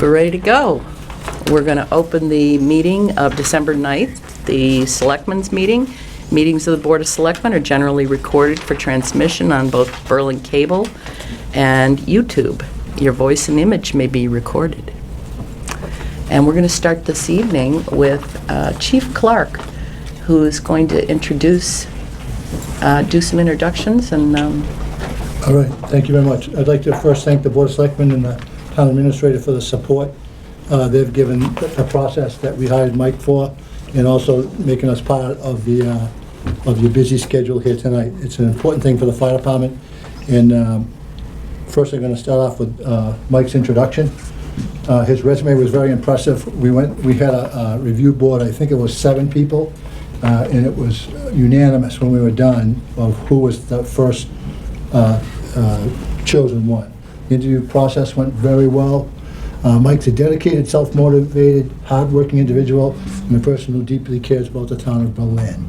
We're ready to go. We're going to open the meeting of December 9th, the Selectmen's meeting. Meetings of the Board of Selectmen are generally recorded for transmission on both Berlin Cable and YouTube. Your voice and image may be recorded. And we're going to start this evening with Chief Clark, who is going to introduce, do some introductions and... All right, thank you very much. I'd like to first thank the Board of Selectmen and the Town Administrator for the support they've given the process that we hired Mike for, and also making us part of your busy schedule here tonight. It's an important thing for the fire department. And first, I'm going to start off with Mike's introduction. His resume was very impressive. We had a review board. I think it was 7 people, and it was unanimous when we were done of who was the first chosen one. The interview process went very well. Mike's a dedicated, self-motivated, hard-working individual and a person who deeply cares about the town of Berlin.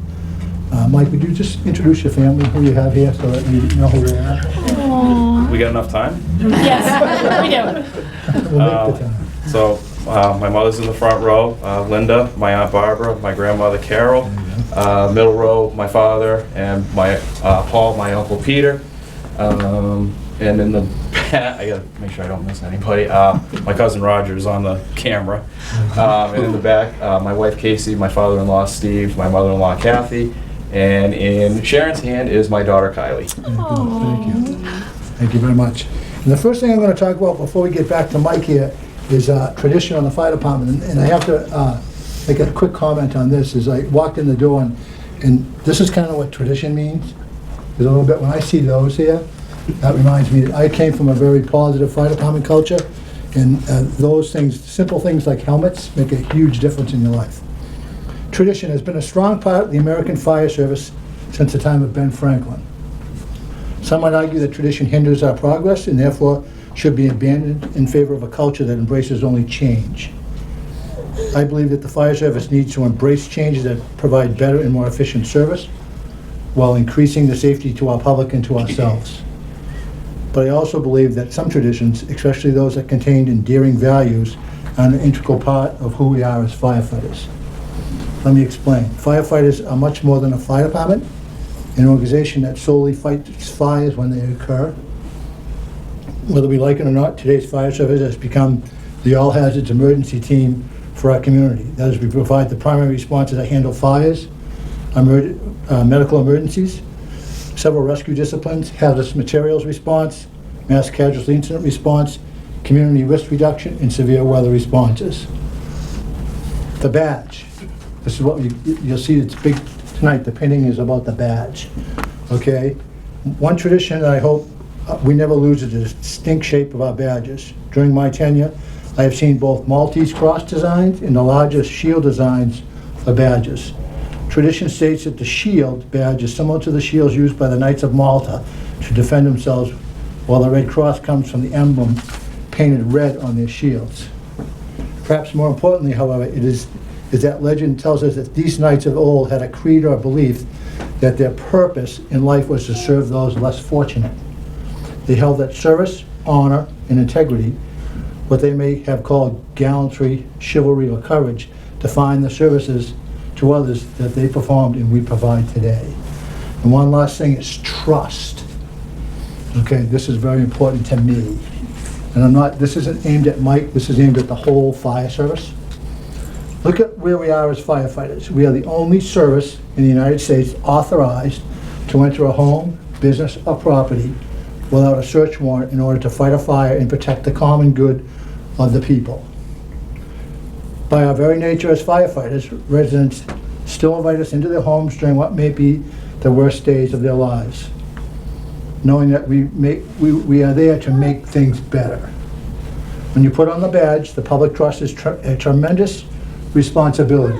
Mike, would you just introduce your family, who you have here, so that we know who they are? Aww. We got enough time? Yes, we do. We'll make the time. So, my mother's in the front row, Linda, my Aunt Barbara, my grandmother Carol, middle row, my father, and my Paul, my Uncle Peter. And in the back, I gotta make sure I don't miss anybody, my cousin Roger is on the camera. And in the back, my wife Casey, my father-in-law Steve, my mother-in-law Kathy, and in Sharon's hand is my daughter Kylie. Thank you. Thank you very much. And the first thing I'm going to talk about before we get back to Mike here is tradition on the fire department. And I have to make a quick comment on this. As I walked in the door, and this is kind of what tradition means. There's a little bit, when I see those here, that reminds me that I came from a very positive fire department culture, and those things, simple things like helmets, make a huge difference in your life. Tradition has been a strong part of the American fire service since the time of Ben Franklin. Some might argue that tradition hinders our progress and therefore should be abandoned in favor of a culture that embraces only change. I believe that the fire service needs to embrace changes that provide better and more efficient service while increasing the safety to our public and to ourselves. But I also believe that some traditions, especially those that contain endearing values, are an integral part of who we are as firefighters. Let me explain. Firefighters are much more than a fire department, an organization that solely fights fires when they occur. Whether we like it or not, today's fire service has become the all-hazards emergency team for our community. That is, we provide the primary responses that handle fires, medical emergencies, several rescue disciplines, hazardous materials response, mass casualty incident response, community risk reduction, and severe weather responses. The badge. This is what you'll see, it's big tonight. The painting is about the badge. Okay? One tradition that I hope we never lose is the distinct shape of our badges. During my tenure, I have seen both Maltese cross designs and the largest shield designs for badges. Tradition states that the shield badge is similar to the shields used by the Knights of Malta to defend themselves, while the Red Cross comes from the emblem painted red on their shields. Perhaps more importantly, however, is that legend tells us that these knights of old had a creed or belief that their purpose in life was to serve those less fortunate. They held that service, honor, and integrity, what they may have called gallantry, chivalry, or courage, define the services to others that they performed and we provide today. And one last thing is trust. Okay, this is very important to me. And this isn't aimed at Mike, this is aimed at the whole fire service. Look at where we are as firefighters. We are the only service in the United States authorized to enter a home, business, or property without a search warrant in order to fight a fire and protect the common good of the people. By our very nature as firefighters, residents still invite us into their homes during what may be the worst days of their lives, knowing that we are there to make things better. When you put on the badge, the public trust is a tremendous responsibility,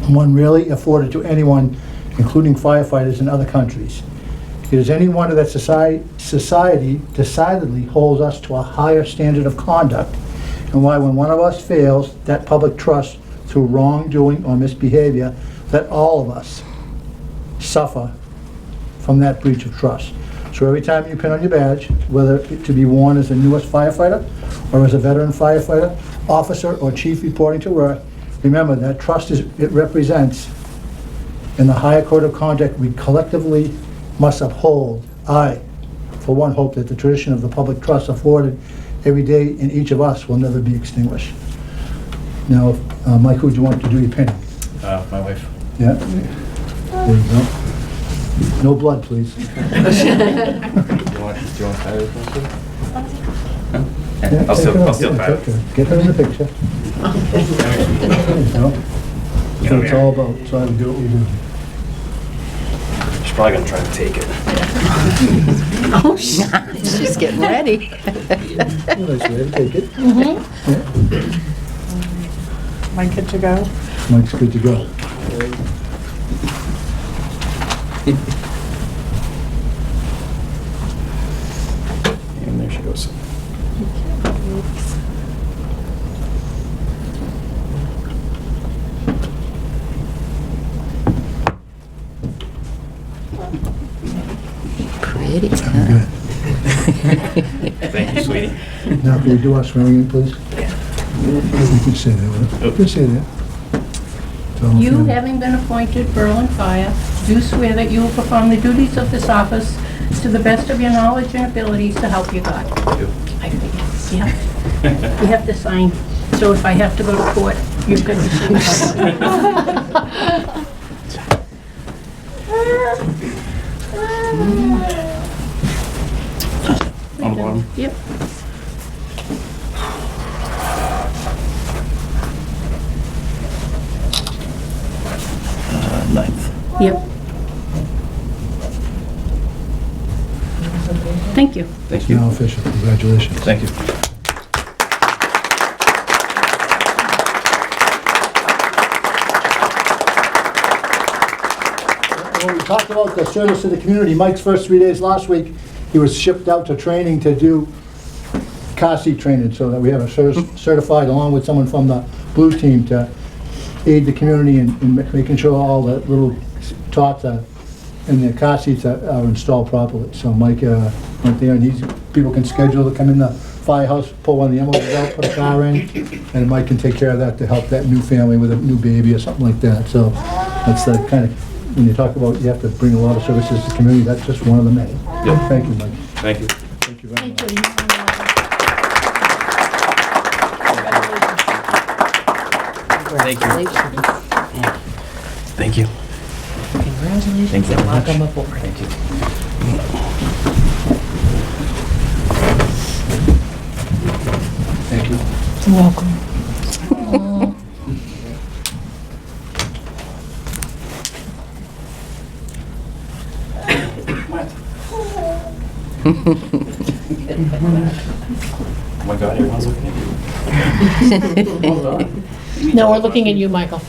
one rarely afforded to anyone, including firefighters in other countries. It is any wonder that society decidedly holds us to a higher standard of conduct, and why when one of us fails that public trust through wrongdoing or misbehavior, that all of us suffer from that breach of trust. So every time you pin on your badge, whether it to be worn as a newest firefighter or as a veteran firefighter, officer, or chief reporting to work, remember that trust it represents in the higher code of conduct we collectively must uphold. I, for one, hope that the tradition of the public trust afforded every day in each of us will never be extinguished. Now, Mike, who do you want to do your pinning? My wife. Yeah? There you go. No blood, please. Do you want to tie this one too? Yeah, I'll take it still off. Yeah, tie it. okay. Get her in the picture. There you go. That's what it's all about, so I do what we do. She's probably gonna try to take it. Oh, she's getting ready. Nice way to take it. Mike, good to go? Mike's good to go. And there she goes. Pretty. Good. Thank you, sweetie. Now, can we do our swearing in, please? You can say that, will you? You can say that. So, You, okay. having been appointed Berlin Fire, do swear that you will perform the duties of this office to the best of your knowledge and abilities to help you God. I figured, yeah. You have to sign, so if I have to go to court, you've got to sign. On the bottom. Yep. Ninth. Yep. Thank you. Thank It's you. now official. Congratulations. Thank you. When we talked about the service to the community, Mike's first 3 days last week, he was shipped out to training to do car seat training, so that we have a certified, along with someone from the Blues team, to aid the community in making sure all the little tots are, and the car seats are installed properly. So Mike went there, and people can schedule to come in the firehouse, pull one of the envelopes out, put a car in, and Mike can take care of that to help that new family with a new baby or something like that. So that's the kind of, when you talk about you have to bring a lot of services to the community, that's just one of the many. Yep. Thank you, Mike. Thank you. Thank you very much. Congratulations. Thank you. Congratulations Thank you and very much. welcome aboard. Thank you. Thank you. You're welcome. Oh my God, everyone's looking at you. No, we're looking at you, Michael.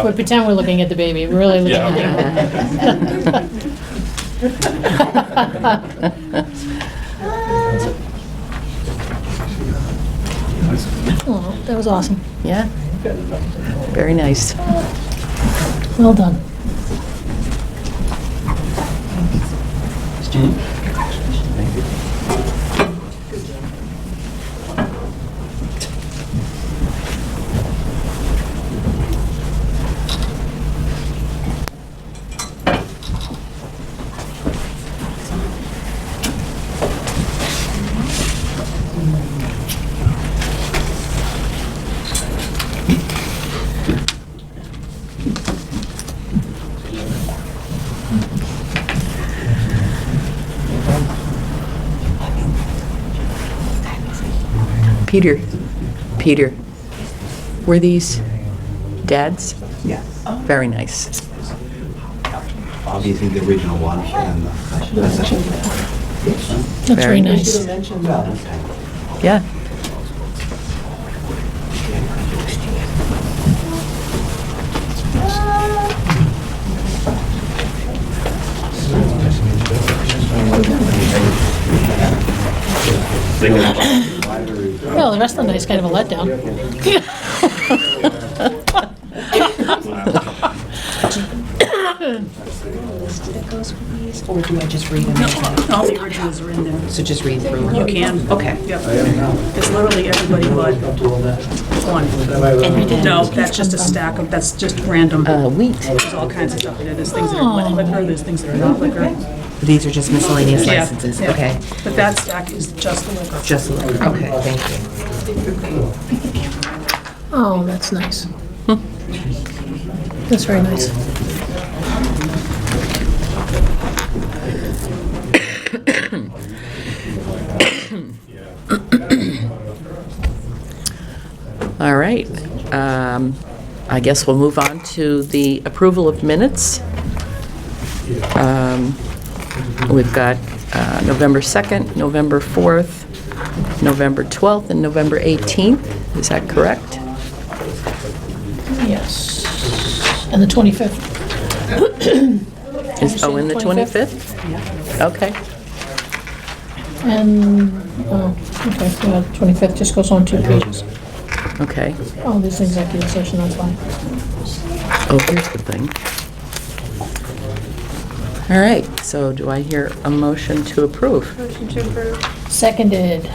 We pretend we're looking at the baby, we're really looking Yeah, at you. Oh, that was awesome. Yeah. Very nice. Well done. Thank you. Peter, were these dads? Yes. Very nice. Obviously, the original one, and That's Very very nice. Yeah. Well, the rest of the night's kind of a letdown. that goes with these, or do I just read them? All the originals are in there. So just read through? You can. Okay. Yep. It's literally everybody but one. No, that's just a stack of, that's just random. Wheat. There's all kinds of stuff in there. There's things that are liquor, there's things that are not liquor. These are just miscellaneous Yeah, licenses? yeah. Okay. But that stack is just the liquor. Just, okay, thank you. Oh, that's nice. That's very nice. All right. I guess we'll move on to the approval of minutes. We've got November 2nd, November 4th, November 12th, and November 18th. Is that correct? Yes. And the 25th. Oh, and the 25th? Okay. And, oh, okay, yeah, 25th just goes on 2 pages. Okay. Oh, this is executive session, that's fine. Oh, here's the thing. All right, so do I hear a motion to approve? Seconded.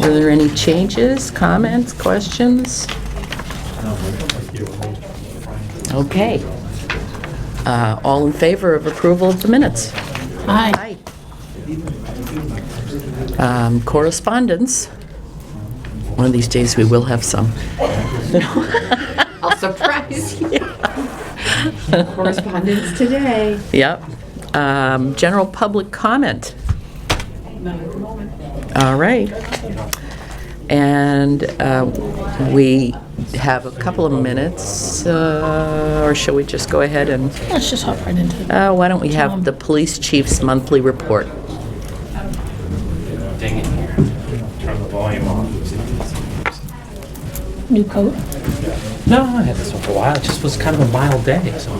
Are there any changes, comments, questions? Okay. All in favor of approval of the minutes? Aye. Correspondence. One of these days, we will have some. I'll surprise you. Correspondence today. Yep. General public comment. All right. And we have a couple of minutes, or shall we just go ahead and, Let's just hop right into it. why don't we have the police chief's monthly report? Dang it here. Turn the volume off. New coat. No, I had this one for a while. It just was kind of a mild day. So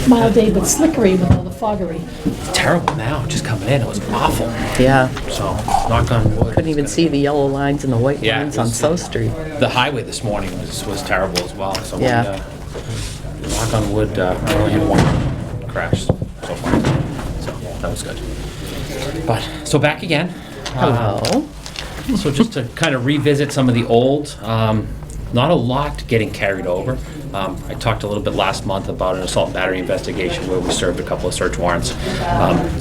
Mild day, but slickery with all the foggery. it's terrible now. Just coming in, it was awful. Yeah, So knock on wood. couldn't even see the yellow lines and the white Yeah, lines it on was- South Street. The highway this morning was terrible as well. So Yeah. we, knock on wood, we only had one crash so far. So that was good. But so back again. Hello. So just to kind of revisit some of the old, not a lot getting carried over. I talked a little bit last month about an assault and battery investigation where we served a couple of search warrants.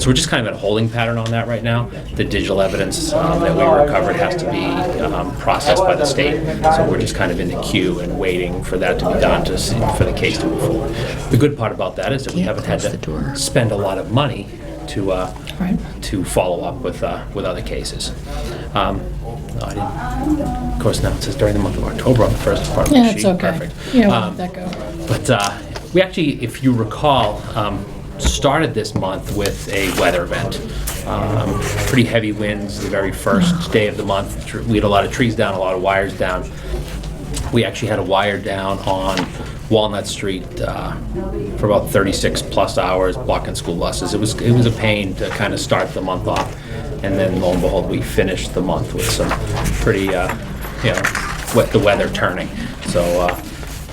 So we're just kind of in a holding pattern on that right now. The digital evidence that we recovered has to be processed by the state. So we're just kind of in the queue and waiting for that to be done for the case to move forward. The good part about that is that we Can't haven't had close the door. to spend a lot of money to Right. to follow up with other cases. No, I didn't. Of course, now it says during the month of October on the first part of the Yeah, sheet. it's okay. Perfect. Yeah, we'll let that go. But we actually, if you recall, started this month with a weather event. Pretty heavy winds the very first day of the month. We had a lot of trees down, a lot of wires down. We actually had a wire down on Walnut Street for about 36 plus hours, blocking school buses. It was a pain to kind of start the month off, and then lo and behold, we finished the month with some pretty, the weather turning. So,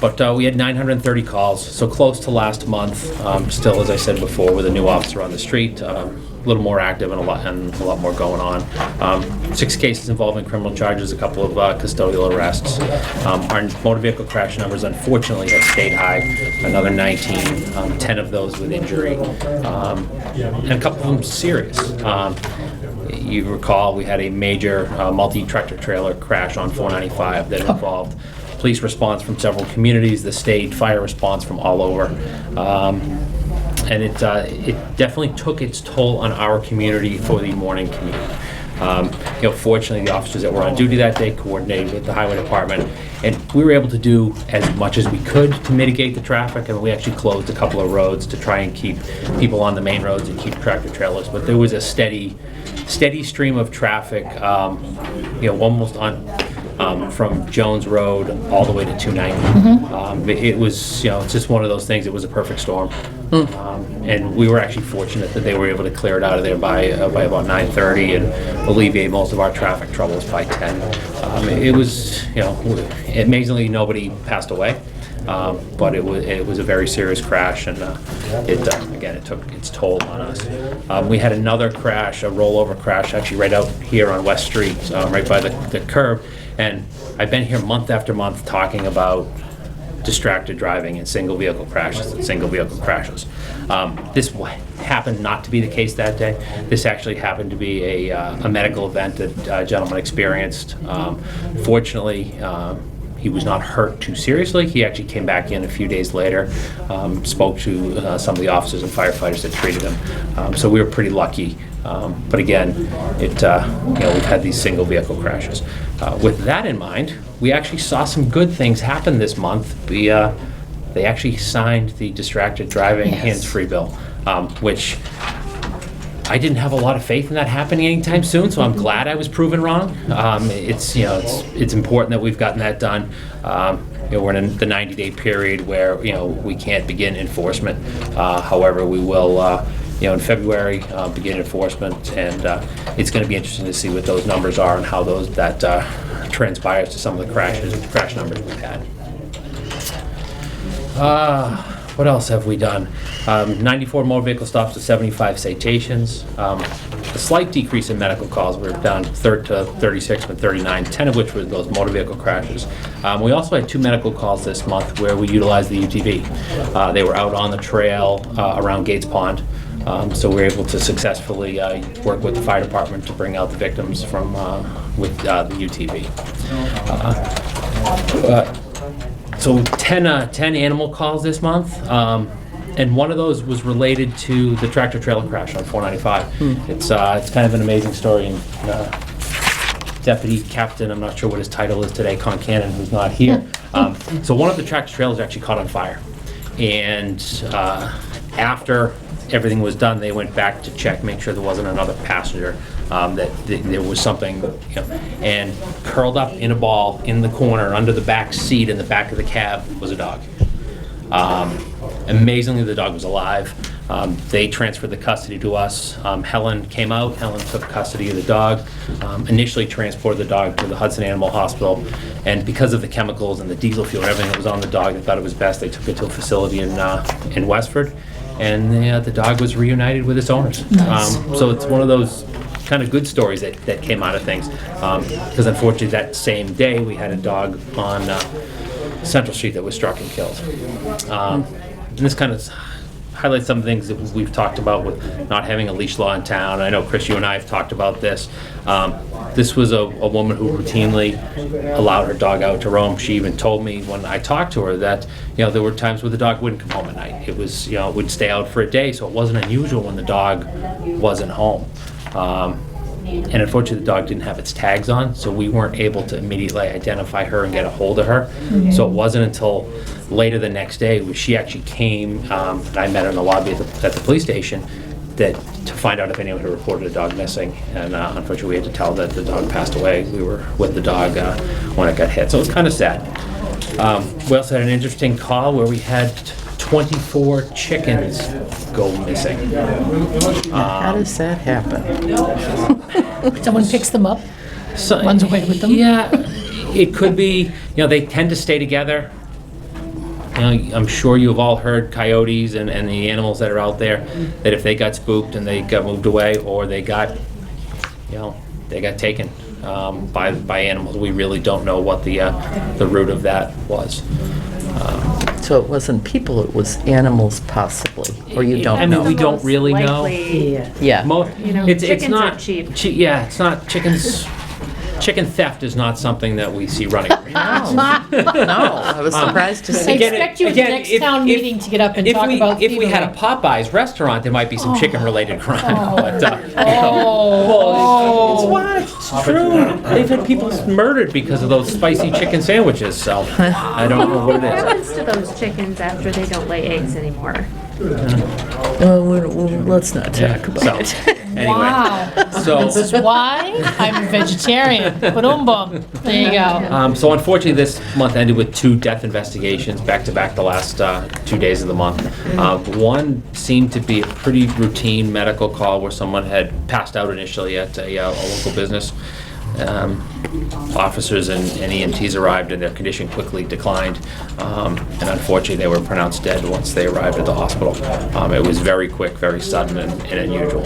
but we had 930 calls, so close to last month. Still, as I said before, with a new officer on the street. A little more active and a lot more going on. 6 cases involving criminal charges, a couple of custodial arrests. Our motor vehicle crash numbers unfortunately have stayed high, another 19, 10 of those with injury, and a couple of them serious. You recall we had a major multi-tractor trailer crash on 495 that involved police response from several communities, the state, fire response from all over. And it definitely took its toll on our community for the morning commute. Fortunately, the officers that were on duty that day coordinated with the highway department, and we were able to do as much as we could to mitigate the traffic, and we actually closed a couple of roads to try and keep people on the main roads and keep tractor trailers. But there was a steady stream of traffic, almost on. From Jones Road all the way to 290. It was, it's just one of those things. It was a perfect storm, and we were actually fortunate that they were able to clear it out of there by about 9:30 and alleviate most of our traffic troubles by 10. It was, amazingly nobody passed away. but it was a very serious crash, and again, it took its toll on us. We had another crash, a rollover crash, actually right out here on West Street, right by the curb, and I've been here month after month talking about distracted driving and single vehicle crashes and single vehicle crashes. This happened not to be the case that day. This actually happened to be a medical event that a gentleman experienced. Fortunately, he was not hurt too seriously. He actually came back in a few days later, spoke to some of the officers and firefighters that treated him. So we were pretty lucky. But again, we've had these single vehicle crashes. With that in mind, we actually saw some good things happen this month. They actually signed the distracted driving hands-free bill, which I didn't have a lot of faith in that happening anytime soon, so I'm glad I was proven wrong. It's important that we've gotten that done. We're in the 90-day period where we can't begin enforcement. However, we will. In February, begin enforcement, and it's going to be interesting to see what those numbers are and how that transpires to some of the crash numbers we've had. What else have we done? 94 motor vehicle stops to 75 citations. A slight decrease in medical calls. We're down to 36 from 39, 10 of which were those motor vehicle crashes. We also had 2 medical calls this month where we utilized the UTV. They were out on the trail around Gates Pond. So we were able to successfully work with the fire department to bring out the victims with the UTV. So 10 animal calls this month, and one of those was related to the tractor trailer crash on 495. It's kind of an amazing story. And Deputy Captain, I'm not sure what his title is today, Concannon, who's not here. So one of the tractor trailers actually caught on fire, and after everything was done, they went back to check, make sure there wasn't another passenger, that there was something, and curled up in a ball in the corner under the back seat in the back of the cab was a dog. Amazingly, the dog was alive. They transferred the custody to us. Helen came out. Helen took custody of the dog, initially transported the dog to the Hudson Animal Hospital, and because of the chemicals and the diesel fuel and everything that was on the dog, they thought it was best they took it to a facility in Westford. And the dog was reunited with its owners. Nice. So it's one of those kind of good stories that came out of things. Because unfortunately that same day we had a dog on Central Street that was struck and killed. And this kind of highlights some things that we've talked about with not having a leash law in town. I know, Chris, you and I have talked about this. This was a woman who routinely allowed her dog out to roam. She even told me when I talked to her that there were times where the dog wouldn't come home at night. It was it would stay out for a day, so it wasn't unusual when the dog wasn't home. And unfortunately, the dog didn't have its tags on, so we weren't able to immediately identify her and get a hold of her. So it wasn't until later the next day when she actually came, and I met her in the lobby at the police station, to find out if anyone had reported a dog missing. And unfortunately, we had to tell that the dog passed away. We were with the dog when it got hit, so it was kind of sad. We also had an interesting call where we had 24 chickens go missing. How does that happen? Someone picks them up, So, runs away with them. Yeah, it could be, they tend to stay together. I'm sure you've all heard coyotes and the animals that are out there, that if they got spooked and they got moved away, or they got taken by animals. We really don't know what the root of that was. So it wasn't people, it was animals possibly, or you don't know? we don't really know. Yeah. It's chickens not are cheap. Yeah, it's not chickens. Chicken theft is not something that we see running around. No, I was surprised to I see. expect you at the next town meeting to get up and talk about If we had a thievery. Popeyes restaurant, there might be some chicken-related crime. But, it's true. They've had people murdered because of those spicy chicken sandwiches, so I don't know what it What is. happens to those chickens after they don't lay eggs anymore? Let's not talk about it. Anyway, Wow. This is why I'm a vegetarian. Boom, boom. There you go. so unfortunately, this month ended with 2 death investigations back-to-back the last 2 days of the month. One seemed to be a pretty routine medical call where someone had passed out initially at a local business. officers and EMTs arrived, and their condition quickly declined. And unfortunately, they were pronounced dead once they arrived at the hospital. It was very quick, very sudden, and unusual.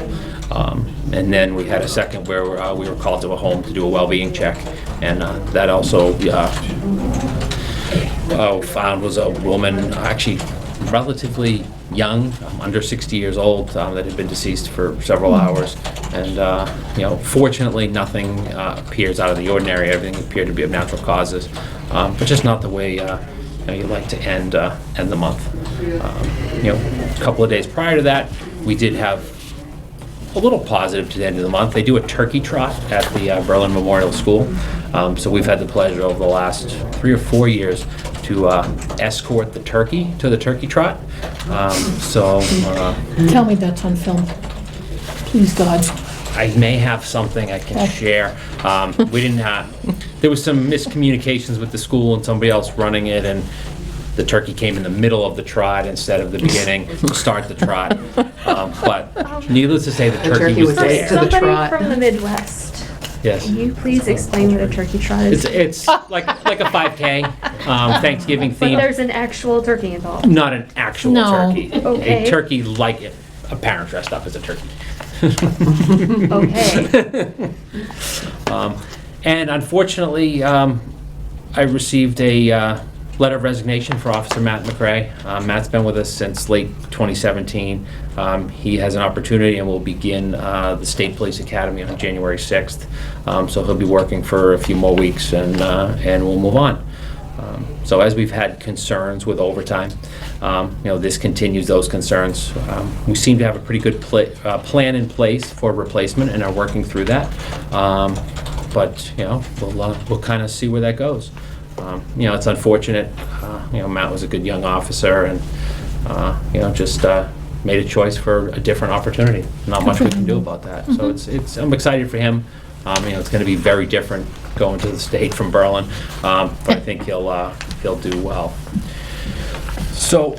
And then we had a second where we were called to a home to do a well-being check, and that also found was a woman, actually relatively young, under 60 years old, that had been deceased for several hours. And fortunately, nothing appears out of the ordinary. Everything appeared to be of natural causes, but just not the way you'd like to end the month. A couple of days prior to that, we did have a little positive to the end of the month. They do a turkey trot at the Berlin Memorial School. So we've had the pleasure over the last 3 or 4 years to escort the turkey to the turkey trot. Tell me that's on film. Please, God. I may have something I can share. We didn't have, there was some miscommunications with the school and somebody else running it, and the turkey came in the middle of the trot instead of the beginning to start the trot. But needless to say, the turkey was there. To the Somebody trot. from the Midwest, Yes. can you please explain what a turkey trot is? It's like a 5K, Thanksgiving But theme. there's an actual turkey involved. Not an actual No. turkey. Okay. A turkey like a parent dressed up as a turkey. Okay. And unfortunately, I received a letter of resignation for Officer Matt McRae. Matt's been with us since late 2017. He has an opportunity and will begin the State Police Academy on January 6th. So he'll be working for a few more weeks, and we'll move on. So as we've had concerns with overtime, this continues those concerns. We seem to have a pretty good plan in place for replacement and are working through that. But we'll kind of see where that goes. It's unfortunate. Matt was a good young officer, and just made a choice for a different opportunity. Not much we can do about that. So it's I'm excited for him. It's going to be very different going to the state from Berlin, but I think he'll do well. So,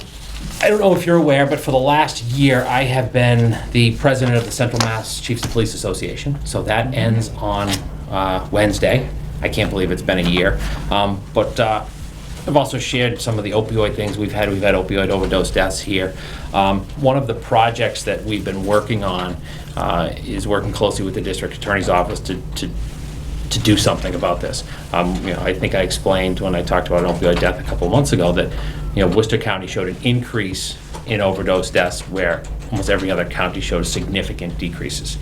I don't know if you're aware, but for the last year, I have been the president of the Central Mass Chiefs of Police Association. So that ends on Wednesday. I can't believe it's been a year. But I've also shared some of the opioid things we've had. We've had opioid overdose deaths here. One of the projects that we've been working on is working closely with the district attorney's office to do something about this. I think I explained when I talked about an opioid death a couple of months ago that Worcester County showed an increase in overdose deaths where almost every other county showed significant decreases.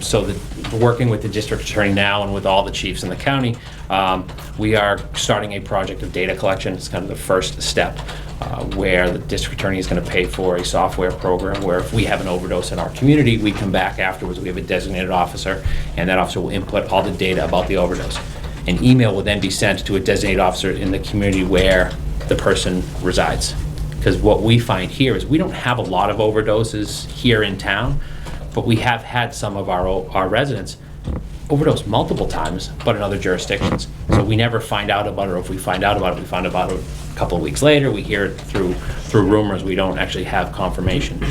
So working with the district attorney now and with all the chiefs in the county, we are starting a project of data collection. It's kind of the first step where the district attorney is going to pay for a software program where if we have an overdose in our community, we come back afterwards, we have a designated officer, and that officer will input all the data about the overdose. An email will then be sent to a designated officer in the community where the person resides. Because what we find here is we don't have a lot of overdoses here in town, but we have had some of our residents overdose multiple times, but in other jurisdictions. So we never find out about it, or if we find out about it, we find out about it a couple of weeks later. We hear it through rumors. We don't actually have confirmation.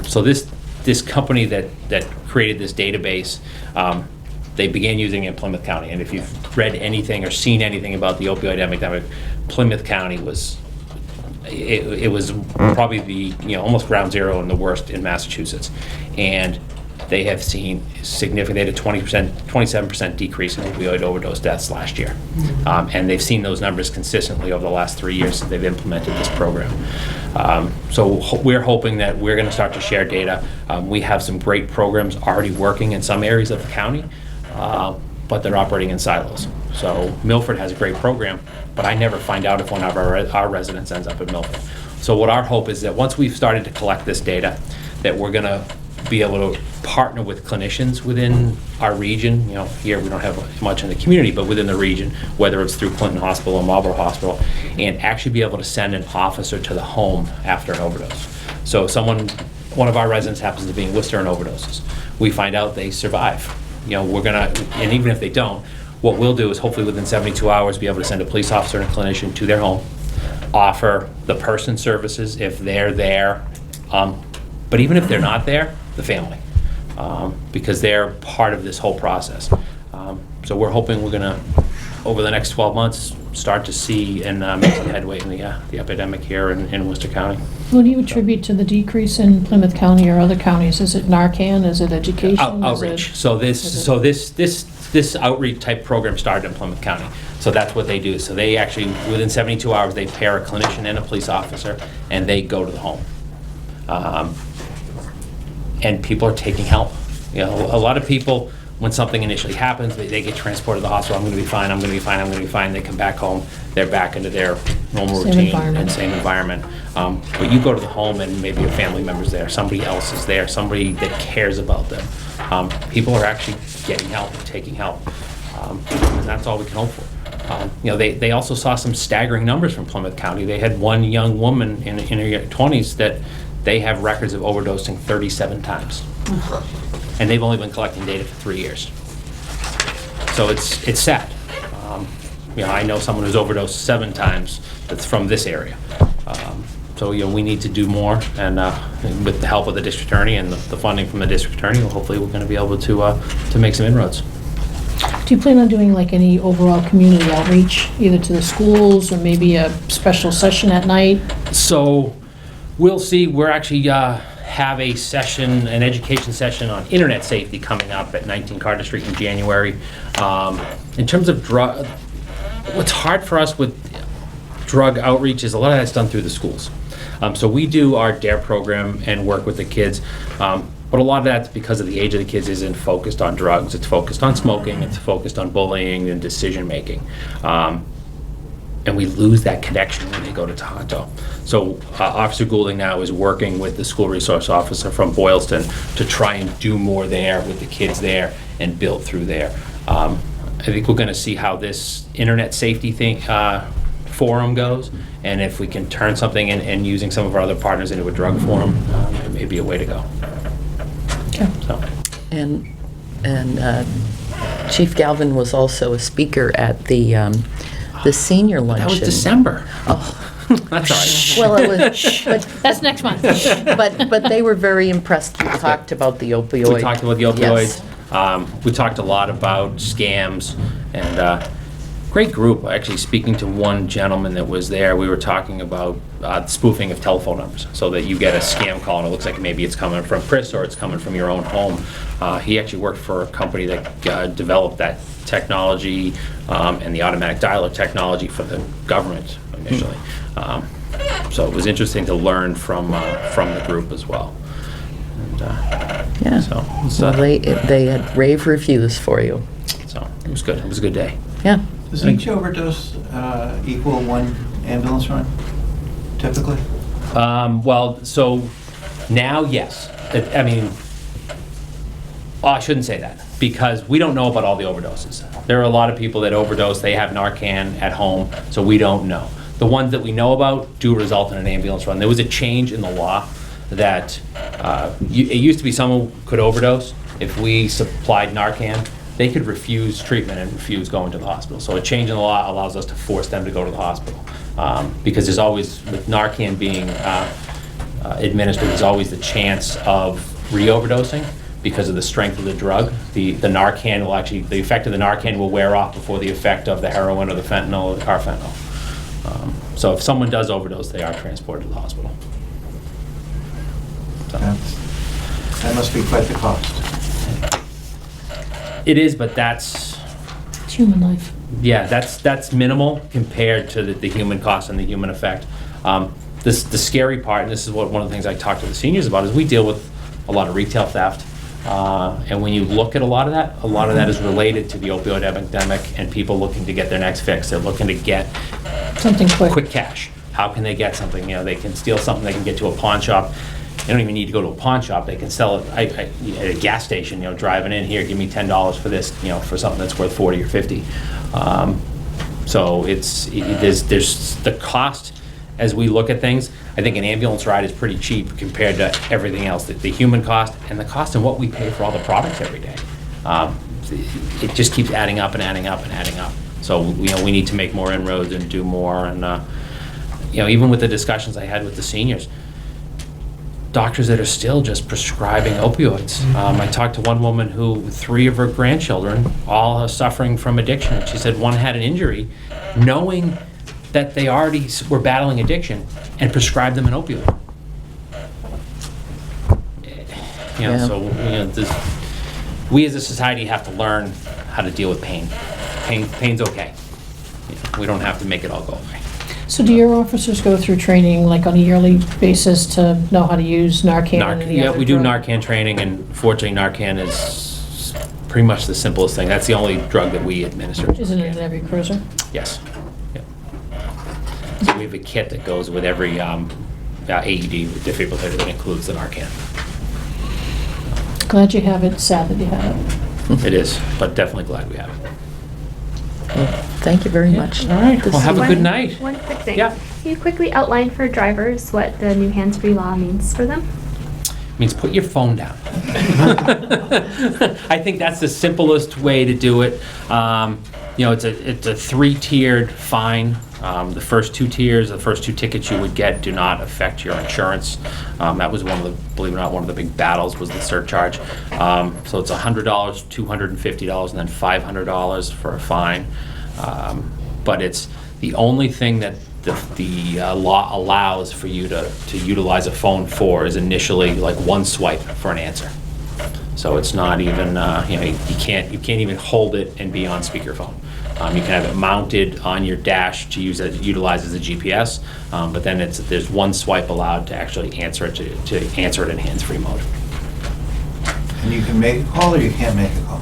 So this company that created this database, they began using it in Plymouth County. And if you've read anything or seen anything about the opioid epidemic, Plymouth County was probably the almost ground zero and the worst in Massachusetts. And they have seen significant, they had a 27% decrease in opioid overdose deaths last year. And they've seen those numbers consistently over the last 3 years since they've implemented this program. So we're hoping that we're going to start to share data. We have some great programs already working in some areas of the county, but they're operating in silos. So Milford has a great program, but I never find out if one of our residents ends up in Milford. So what our hope is that once we've started to collect this data, that we're going to be able to partner with clinicians within our region. Here we don't have much in the community, but within the region, whether it's through Clinton Hospital or Marlborough Hospital, and actually be able to send an officer to the home after an overdose. So one of our residents happens to be in Worcester and overdoses. We find out they survive. And even if they don't, what we'll do is hopefully within 72 hours be able to send a police officer and a clinician to their home, offer the person services if they're there, but even if they're not there, the family, because they're part of this whole process. So we're hoping we're gonna, over the next 12 months, start to see and make some headway in the epidemic here in Worcester County. What do you attribute to the decrease in Plymouth County or other counties? Is it Narcan? Is it education? Is it- Outreach. So this outreach type program started in Plymouth County. So that's what they do. So they actually, within 72 hours, they pair a clinician and a police officer, and they go to the home. And people are taking help. You know, a lot of people, when something initially happens, they get transported to the hospital. I'm going to be fine, I'm going to be fine, I'm going to be fine. They come back home, they're back into their normal Same routine environment. and same environment. But you go to the home and maybe a family member's there, somebody else is there, somebody that cares about them. People are actually getting help and taking help. And that's all we can hope for. You know, they also saw some staggering numbers from Plymouth County. They had one young woman in her 20s that they have records of overdosing 37 times. And they've only been collecting data for 3 years. So it's sad. You know, I know someone who's overdosed 7 times that's from this area. So, you know, we need to do more, and with the help of the district attorney and the funding from the district attorney, hopefully we're going to be able to make some inroads. Do you plan on doing like any overall community outreach, either to the schools or maybe a special session at night? So we'll see. We're actually have a session, an education session on internet safety coming up at 19 Carter Street in January. In terms of drug, what's hard for us with drug outreach is a lot of that's done through the schools. So we do our DARE program and work with the kids. But a lot of that's because of the age of the kids isn't focused on drugs. It's focused on smoking. It's focused on bullying and decision making. And we lose that connection when they go to Tohoto. So Officer Goulding now is working with the school resource officer from Boylston to try and do more there with the kids there and build through there. I think we're going to see how this internet safety thing forum goes, and if we can turn something and using some of our other partners into a drug forum, it may be a way to go. Okay. So. And Chief Galvin was also a speaker at the senior luncheon. That was December. Oh. That's all right. Well, it was, That's next month. but they were very impressed. We talked about the opioid. We talked about the opioids. Yes. We talked a lot about scams, and great group. Actually, speaking to one gentleman that was there, we were talking about spoofing of telephone numbers, so that you get a scam call and it looks like maybe it's coming from Chris or it's coming from your own home. He actually worked for a company that developed that technology and the automatic dialer technology for the government initially. So it was interesting to learn from the group as well. And, Yeah. So, So they had rave reviews for you. so it was good. It was a good day. Yeah. Does each overdose equal one ambulance run, typically? Well, so now, yes. I mean, well, I shouldn't say that, because we don't know about all the overdoses. There are a lot of people that overdose, they have Narcan at home, so we don't know. The ones that we know about do result in an ambulance run. There was a change in the law that it used to be someone could overdose. If we supplied Narcan, they could refuse treatment and refuse going to the hospital. So a change in the law allows us to force them to go to the hospital. Because there's always, with Narcan being administered, there's always the chance of re-overdosing because of the strength of the drug. The Narcan will actually, the effect of the Narcan will wear off before the effect of the heroin or the fentanyl or the carfentanil. So if someone does overdose, they are transported to the hospital. So. That must be quite the cost. It is, but that's, It's human life. yeah, that's minimal compared to the human cost and the human effect. The scary part, and this is one of the things I talk to the seniors about, is we deal with a lot of retail theft. And when you look at a lot of that is related to the opioid epidemic and people looking to get their next fix. They're looking to get Something quick cash. How can they get something? You know, they can steal something, they can get to a pawn shop. They don't even need to go to a pawn shop. They can sell it at a gas station, you know, driving in here, give me $10 for this, you know, for something that's worth 40 or 50. So there's the cost as we look at things. I think an ambulance ride is pretty cheap compared to everything else. The human cost and the cost and what we pay for all the products every day. It just keeps adding up and adding up and adding up. So, you know, we need to make more inroads and do more. And, you know, even with the discussions I had with the seniors, doctors that are still just prescribing opioids. I talked to one woman who 3 of her grandchildren all are suffering from addiction. She said one had an injury knowing that they already were battling addiction and prescribed them an opioid. Yeah. So we as a society have to learn how to deal with pain. Pain's okay. We don't have to make it all go away. So do your officers go through training, like on a yearly basis, to know how to use Narcan and any Yeah, other we do drug? Narcan training, and fortunately Narcan is pretty much the simplest thing. That's the only drug that we administer. Isn't it in every cruiser? Yes. Yep. So we have a kit that goes with every AED defibrillator that includes the Narcan. Glad you have it, sad that you have it. It is, but definitely glad we have it. Thank you very much. All right, well, have a good night. One quick thing. Yeah. Can you quickly outline for drivers what the new hands-free law means for them? Means put your phone down. I think that's the simplest way to do it. It's a 3-tiered fine. The first 2 tiers, the first 2 tickets you would get do not affect your insurance. That was believe it or not, one of the big battles was the surcharge. So it's $100, $250, and then $500 for a fine. But it's the only thing that the law allows for you to utilize a phone for is initially like 1 swipe for an answer. So it's not even you can't even hold it and be on speakerphone. You can have it mounted on your dash to utilize as a GPS, but then there's 1 swipe allowed to actually answer it to answer it in hands-free mode. And you can make a call or you can't make a call?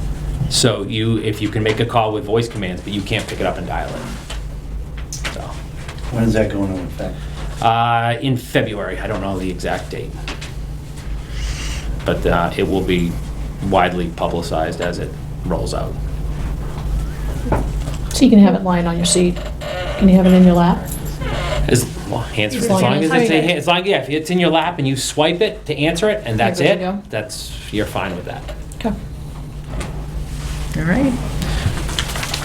So if you can make a call with voice commands, but you can't pick it up and dial it. So. When is that going into effect? In February, I don't know the exact date. But it will be widely publicized as it rolls out. So you can have it lying on your seat. Can you have it in your lap? Hands-free, As long as- if it's in your lap and you swipe it to answer it, and that's You're good to it, you're fine with that. Okay. All right.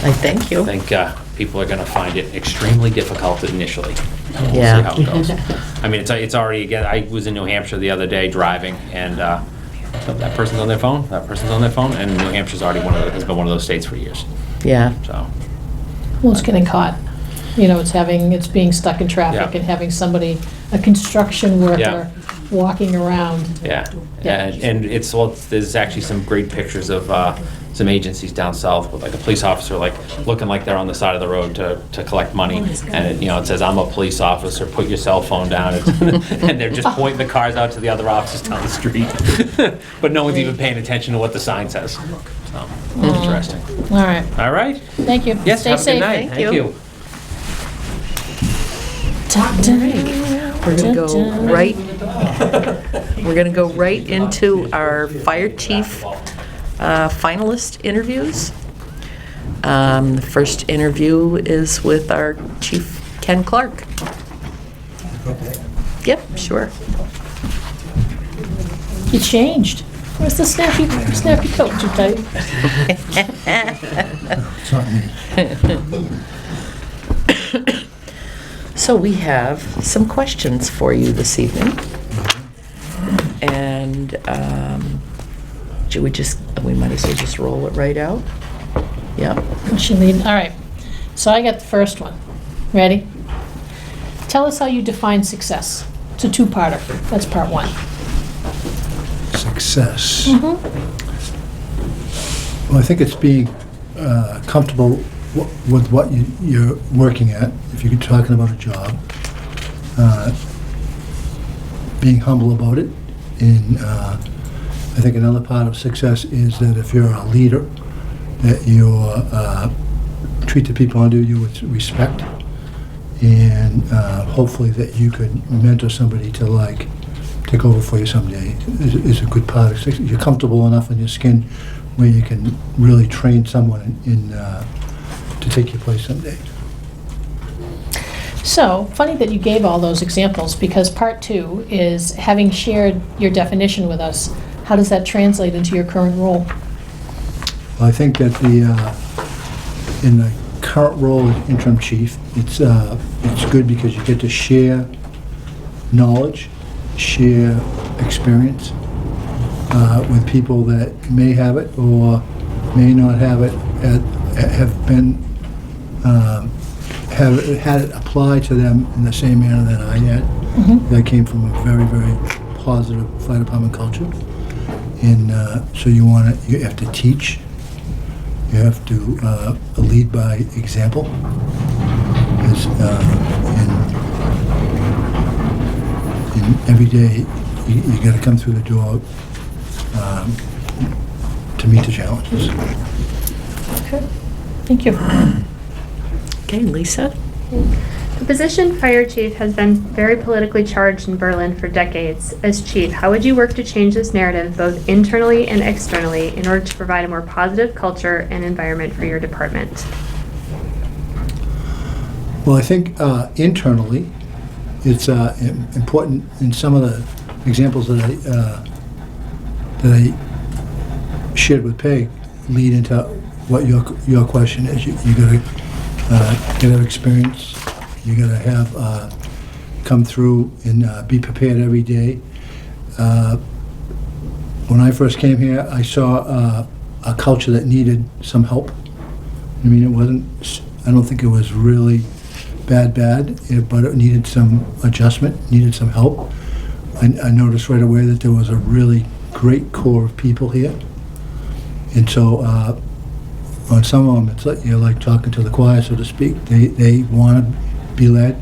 I thank you. I think people are going to find it extremely difficult initially. We'll Yeah. see how it goes. I mean, it's already, again, I was in New Hampshire the other day driving, and that person's on their phone, and New Hampshire's already has been one of those states for years, Yeah. so. Well, it's getting caught. It's being stuck in traffic Yeah. and having somebody, a construction worker, walking around. Yeah, Yeah. and there's actually some great pictures of some agencies down south with like a police officer looking like they're on the side of the road to collect money, and it says, "I'm a police officer, put your cell phone down," and they're just pointing the cars out to the other officers down the street, but no one's even paying attention to what the sign says. So, interesting. All right. All right. Thank you. Yes, Stay have a good safe. night. Thank you. We're gonna go right. We're gonna go right into our fire chief finalist interviews. The first interview is with our chief, Ken Clark. Yep, sure. You changed. Where's the snappy coat you tight? It's not me. So we have some questions for you this evening. And should we might as well just roll it right out? Yep. All right. So I got the first one. Ready? Tell us how you define success. It's a 2-parter. That's part 1. Success. Well, I think it's being comfortable with what you're working at, if you're talking about a job. Being humble about it. And I think another part of success is that if you're a leader, that you treat the people under you with respect, and hopefully that you could mentor somebody to take over for you someday is a good part of success. You're comfortable enough in your skin where you can really train someone to take your place someday. So, funny that you gave all those examples, because part 2 is, having shared your definition with us, how does that translate into your current role? Well, I think that in the current role as interim chief, it's good because you get to share knowledge, share experience with people that may have it or may not have it, have been, have had it apply to them in the same manner that I had. That came from a very, very positive fire department culture. And so you have to teach, you have to lead by example. And every day, you got to come through the door to meet the challenges. Okay. Thank you. Okay, Lisa? The position fire chief has been very politically charged in Berlin for decades. As chief, how would you work to change this narrative both internally and externally in order to provide a more positive culture and environment for your department? Well, I think internally, it's important in some of the examples that I shared with Peg lead into what your question is. You got to get an experience. You got to have come through and be prepared every day. When I first came here, I saw a culture that needed some help. I mean, it wasn't. I don't think it was really bad, but it needed some adjustment, needed some help. I noticed right away that there was a really great core of people here, and so on some of them, it's like you're like talking to the choir, so to speak. They want to be led,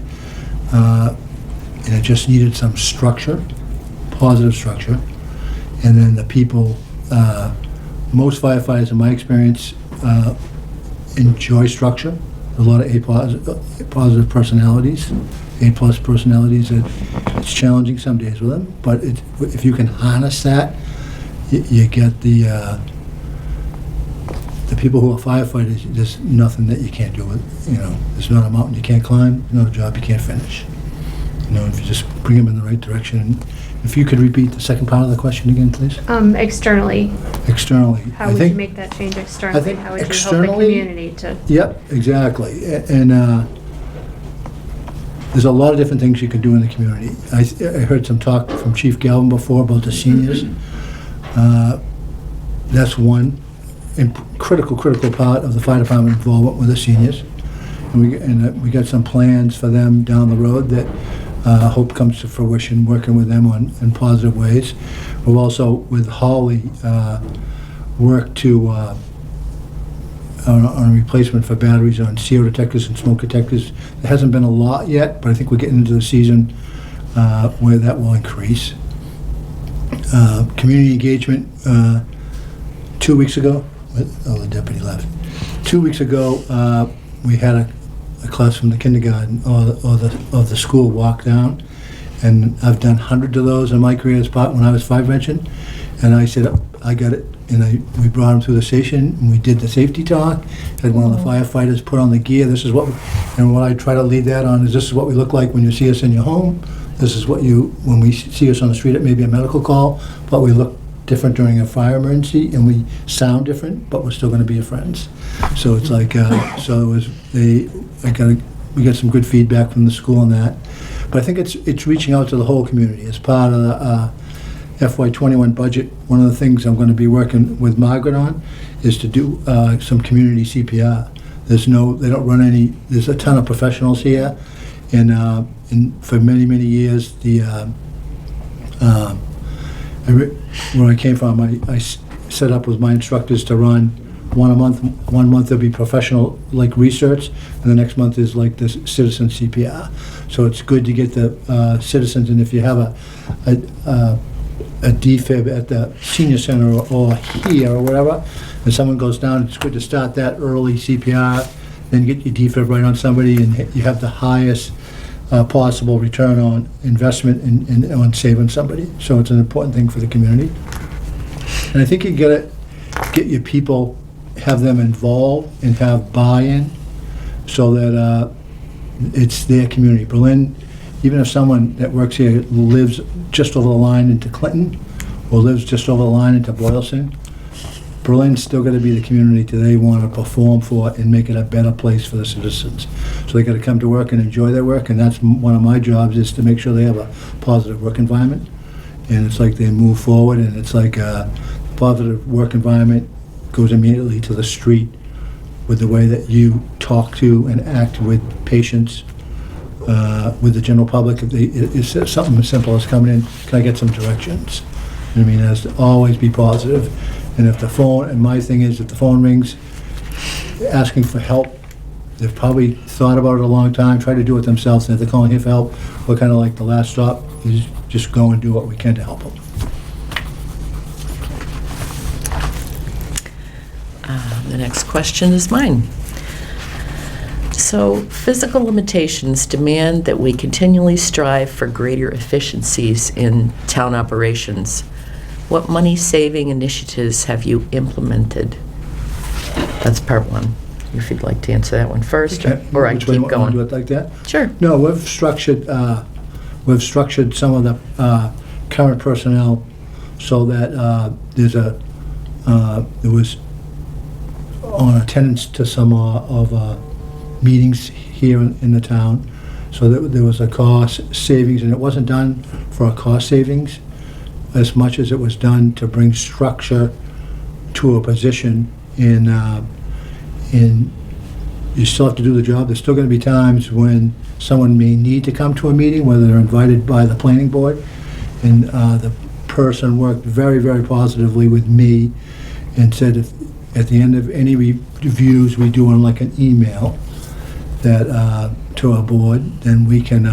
and it just needed some structure, positive structure, and then the people. Most firefighters, in my experience, enjoy structure. A lot of positive personalities, A+ personalities. It's challenging some days with them, but if you can harness that, you get the people who are firefighters. There's nothing that you can't do with. There's not a mountain you can't climb, not a job you can't finish. If you just bring them in the right direction. If you could repeat the second part of the question again, please. Externally. Externally. How would you make that change externally? I think How would you help the externally- community to? Yep, exactly. And there's a lot of different things you can do in the community. I heard some talk from Chief Galvin before about the seniors. That's one critical part of the fire department involvement with the seniors. And we got some plans for them down the road that hope comes to fruition, working with them in positive ways. We've also, with Holly, worked to on a replacement for batteries on CO detectors and smoke detectors. There hasn't been a lot yet, but I think we're getting into the season where that will increase. Community engagement, 2 weeks ago, the deputy left. 2 weeks ago, we had a class from the kindergarten of the school walk down, and I've done hundreds of those in my career as part when I was fire mention, and I said, I got it, and we brought them through the station, and we did the safety talk, had one of the firefighters put on the gear. This is what I try to lead that on is this is what we look like when you see us in your home. This is what when we see us on the street, it may be a medical call, but we look different during a fire emergency, and we sound different, but we're still going to be your friends. So it's like, we got some good feedback from the school on that. But I think it's reaching out to the whole community. As part of the FY21 budget, one of the things I'm going to be working with Margaret on is to do some community CPR. They don't run any, there's a ton of professionals here, and for many, many years, where I came from, I set up with my instructors to run one a month. 1 month there'll be professional research, and the next month is like the citizen CPR. So it's good to get the citizens, and if you have a defib at the senior center or here or whatever, and someone goes down, it's good to start that early CPR, then get your defib right on somebody, and you have the highest possible return on investment on saving somebody. So it's an important thing for the community. And I think you get your people, have them involved and have buy-in so that it's their community. Berlin, even if someone that works here lives just over the line into Clinton or lives just over the line into Boylston, Berlin's still gonna be the community that they wanna perform for and make it a better place for the citizens. So they gotta come to work and enjoy their work, and that's one of my jobs, is to make sure they have a positive work environment. And it's like they move forward, and it's like a positive work environment goes immediately to the street with the way that you talk to and act with patients, with the general public. It's something as simple as coming in, can I get some directions? I mean, it has to always be positive. And if the phone, and my thing is, if the phone rings asking for help, they've probably thought about it a long time, tried to do it themselves, and if they're calling here for help, we're kind of like the last stop, is just go and do what we can to help them. The next question is mine. So, physical limitations demand that we continually strive for greater efficiencies in town operations. What money-saving initiatives have you implemented? That's part one. If you'd like to answer that one first, or I Which way keep you wanna do going. it like that? Sure. No, we've structured some of the current personnel so that there was on attendance to some of meetings here in the town, so that there was a cost savings, and it wasn't done for a cost savings as much as it was done to bring structure to a position in you still have to do the job. There's still going to be times when someone may need to come to a meeting, whether they're invited by the planning board, and the person worked very, very positively with me and said if at the end of any reviews we do on like an email that to our board, then we can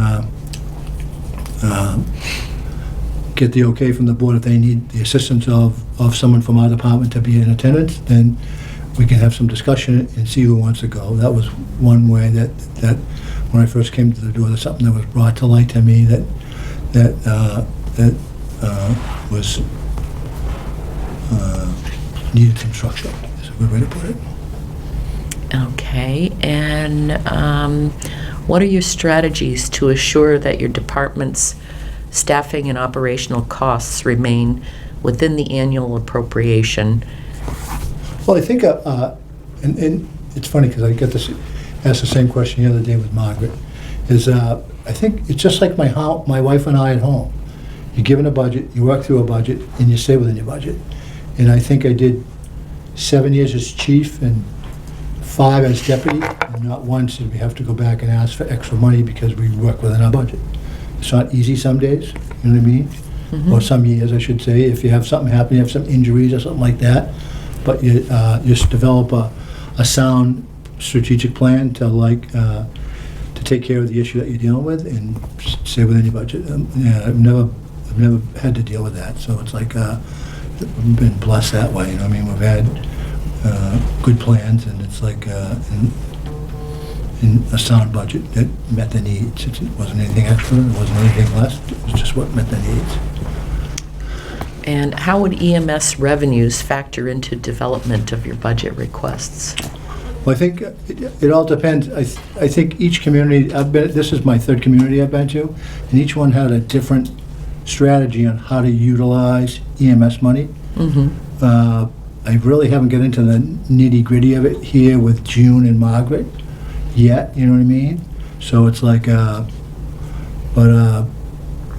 get the okay from the board. If they need the assistance of someone from our department to be in attendance, then we can have some discussion and see who wants to go. That was one way that when I first came to the door, there's something that was brought to light to me that was needed some structure. Is a good way to put it. Okay, and what are your strategies to assure that your department's staffing and operational costs remain within the annual appropriation? Well, I think, and it's funny because I got this, asked the same question the other day with Margaret, is I think it's just like my wife and I at home. You're given a budget, you work through a budget, and you stay within your budget. And I think I did 7 years as chief and 5 as deputy, and not once did we have to go back and ask for extra money because we work within our budget. It's not easy some days, you know what I mean? Mm-hmm. Or some years, I should say, if you have something happen, you have some injuries or something like that. But you just develop a sound strategic plan to take care of the issue that you're dealing with and stay within your budget. Yeah, I've never had to deal with that, so it's like we've been blessed that way. You know, what I mean, we've had good plans, and it's like in a sound budget that met the needs. It wasn't anything extra, it wasn't anything less. It was just what met the needs. And how would EMS revenues factor into development of your budget requests? Well, I think it all depends. I think each community, this is my third community I've been to, and each one had a different strategy on how to utilize EMS money. Mm-hmm. I really haven't got into the nitty-gritty of it here with June and Margaret yet, you know what I mean? So it's like,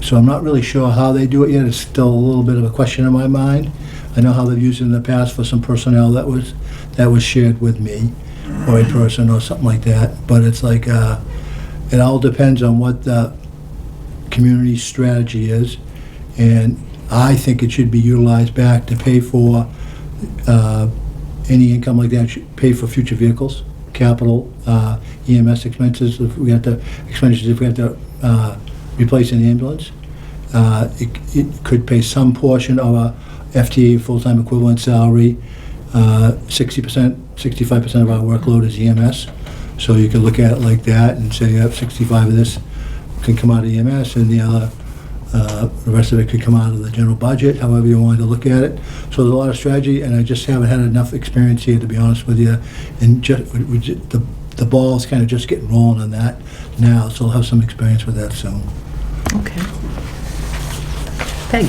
so I'm not really sure how they do it yet. It's still a little bit of a question in my mind. I know how they've used it in the past for some personnel that was shared with me, or a person or something like that. But it's like, it all depends on what the community strategy is. And I think it should be utilized back to pay for any income like that, should pay for future vehicles, capital, EMS expenses, if we have to replace an ambulance. It could pay some portion of a FTE, full-time equivalent salary. 60%, 65% of our workload is EMS. So you could look at it like that and say, 65 of this can come out of EMS, and the rest of it could come out of the general budget, however you wanted to look at it. So there's a lot of strategy, and I just haven't had enough experience here, to be honest with you. And the ball's kind of just getting rolling on that now, so I'll have some experience with that soon. Okay. Peg?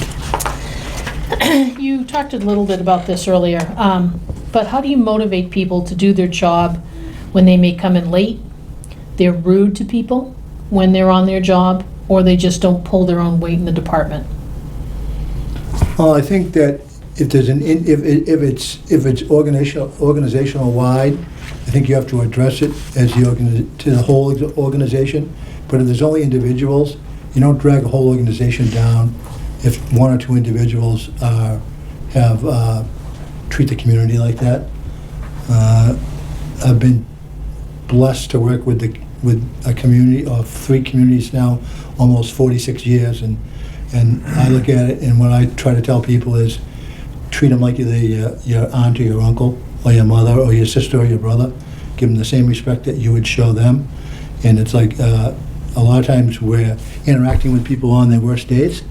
You talked a little bit about this earlier, but how do you motivate people to do their job when they may come in late, they're rude to people when they're on their job, or they just don't pull their own weight in the department? Well, I think that if there's if it's organizational wide, I think you have to address it as to the whole organization. But if there's only individuals, you don't drag a whole organization down if one or two individuals treat the community like that. I've been blessed to work with a community of 3 communities now, almost 46 years, and I look at it, and what I try to tell people is treat them like your aunt or your uncle or your mother or your sister or your brother. Give them the same respect that you would show them. And it's like a lot of times we're interacting with people on their worst days.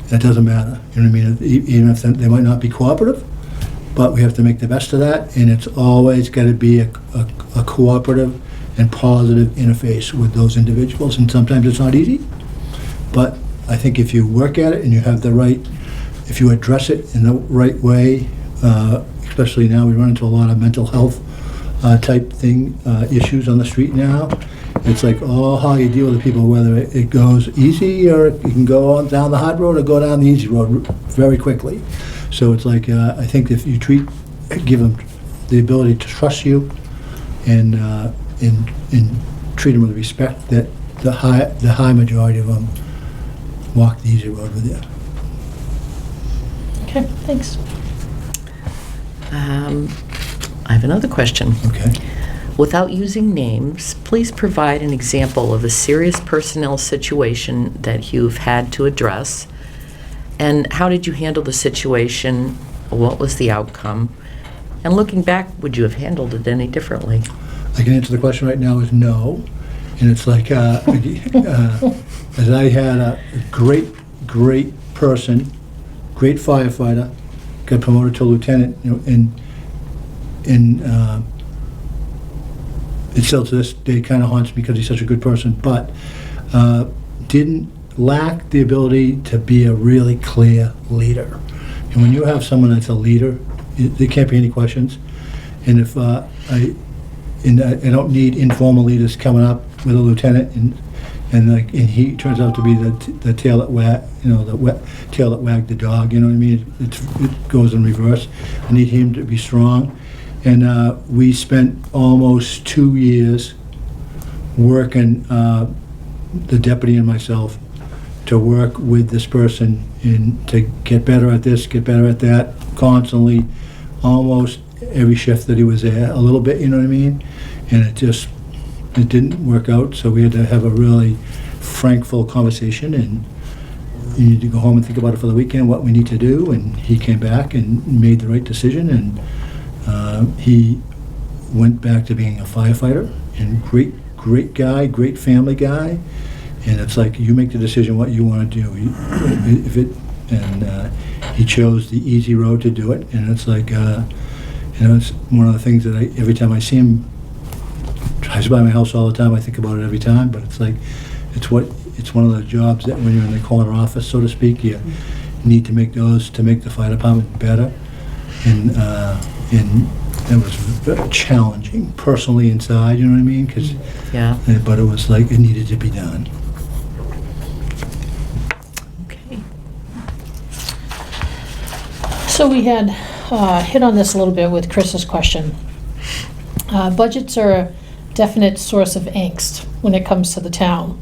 That doesn't matter. You know what I mean? Even if they might not be cooperative, but we have to make the best of that, and it's always got to be a cooperative and positive interface with those individuals, and sometimes it's not easy, but I think if you work at it and you have if you address it in the right way, especially now we run into a lot of mental health type issues on the street now. It's like, how you deal with the people, whether it goes easy or you can go on down the hard road or go down the easy road very quickly. So it's like, I think if you give them the ability to trust you and treat them with respect, that the high majority of them walk the easy road with you. Okay, thanks. I have another question. Okay. Without using names, please provide an example of a serious personnel situation that you've had to address, and how did you handle the situation? What was the outcome? And looking back, would you have handled it any differently? I can answer the question right now is no. And it's like, as I had a great person, great firefighter, got promoted to lieutenant, it still to this day kind of haunts me because he's such a good person, but didn't lack the ability to be a really clear leader. And when you have someone that's a leader, there can't be any questions. And if I don't need informal leaders coming up with a lieutenant, and he turns out to be the tail that tail that wagged the dog. You know what I mean? It goes in reverse. I need him to be strong. And we spent almost 2 years working, the deputy and myself, to work with this person and to get better at this, get better at that, constantly, almost every shift that he was there, a little bit, you know what I mean? And it didn't work out, so we had to have a really frank, full conversation, and you need to go home and think about it for the weekend, what we need to do, and he came back and made the right decision, and he went back to being a firefighter, and great guy, great family guy, and it's like, you make the decision what you want to do. He chose the easy road to do it, and it's like, it's one of the things that every time I see him, drives by my house all the time, I think about it every time, but it's like, it's one of the jobs that when you're in the corner office, so to speak, you need to make those to make the fire department better, and it was very challenging personally inside, you know what I mean? Yeah. But it was like, it needed to be done. Okay. So we had hit on this a little bit with Chris's question. Budgets are a definite source of angst when it comes to the town.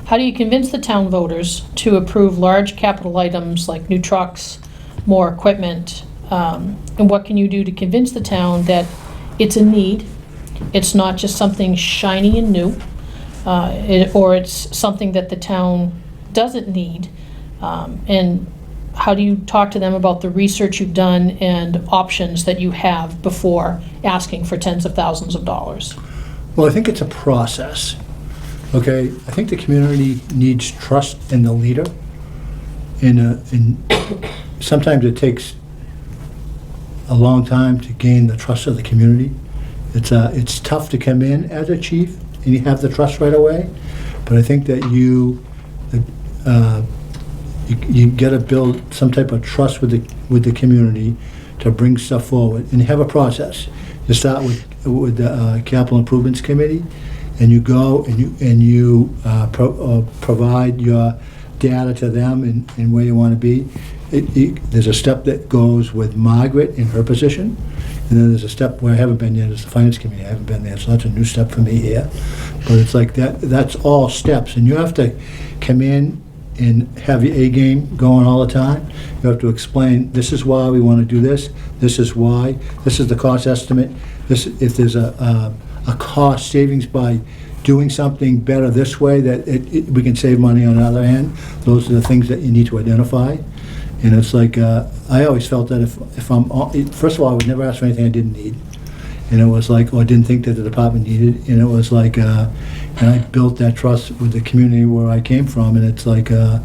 How do you convince the town voters to approve large capital items like new trucks, more equipment, and what can you do to convince the town that it's a need, it's not just something shiny and new, or it's something that the town doesn't need, and how do you talk to them about the research you've done and options that you have before asking for tens of thousands of dollars? Well, I think it's a process. Okay, I think the community needs trust in the leader, and sometimes it takes a long time to gain the trust of the community. It's tough to come in as a chief and you have the trust right away, but I think that you gotta build some type of trust with the community to bring stuff forward, and you have a process. You start with the Capital Improvements Committee, and you go and you provide your data to them and where you want to be. There's a step that goes with Margaret in her position, and then there's a step where I haven't been yet, is the Finance Committee. I haven't been there, so that's a new step for me here. But it's like that's all steps, and you have to come in and have your A game going all the time. You have to explain, this is why we want to do this, this is why, this is the cost estimate, this, if there's a cost savings by doing something better this way, that we can save money on the other hand. Those are the things that you need to identify. And it's like, I always felt that if I'm, first of all, I would never ask for anything I didn't need. And it was like, or I didn't think that the department needed. And it was like, and I built that trust with the community where I came from. And it's like, I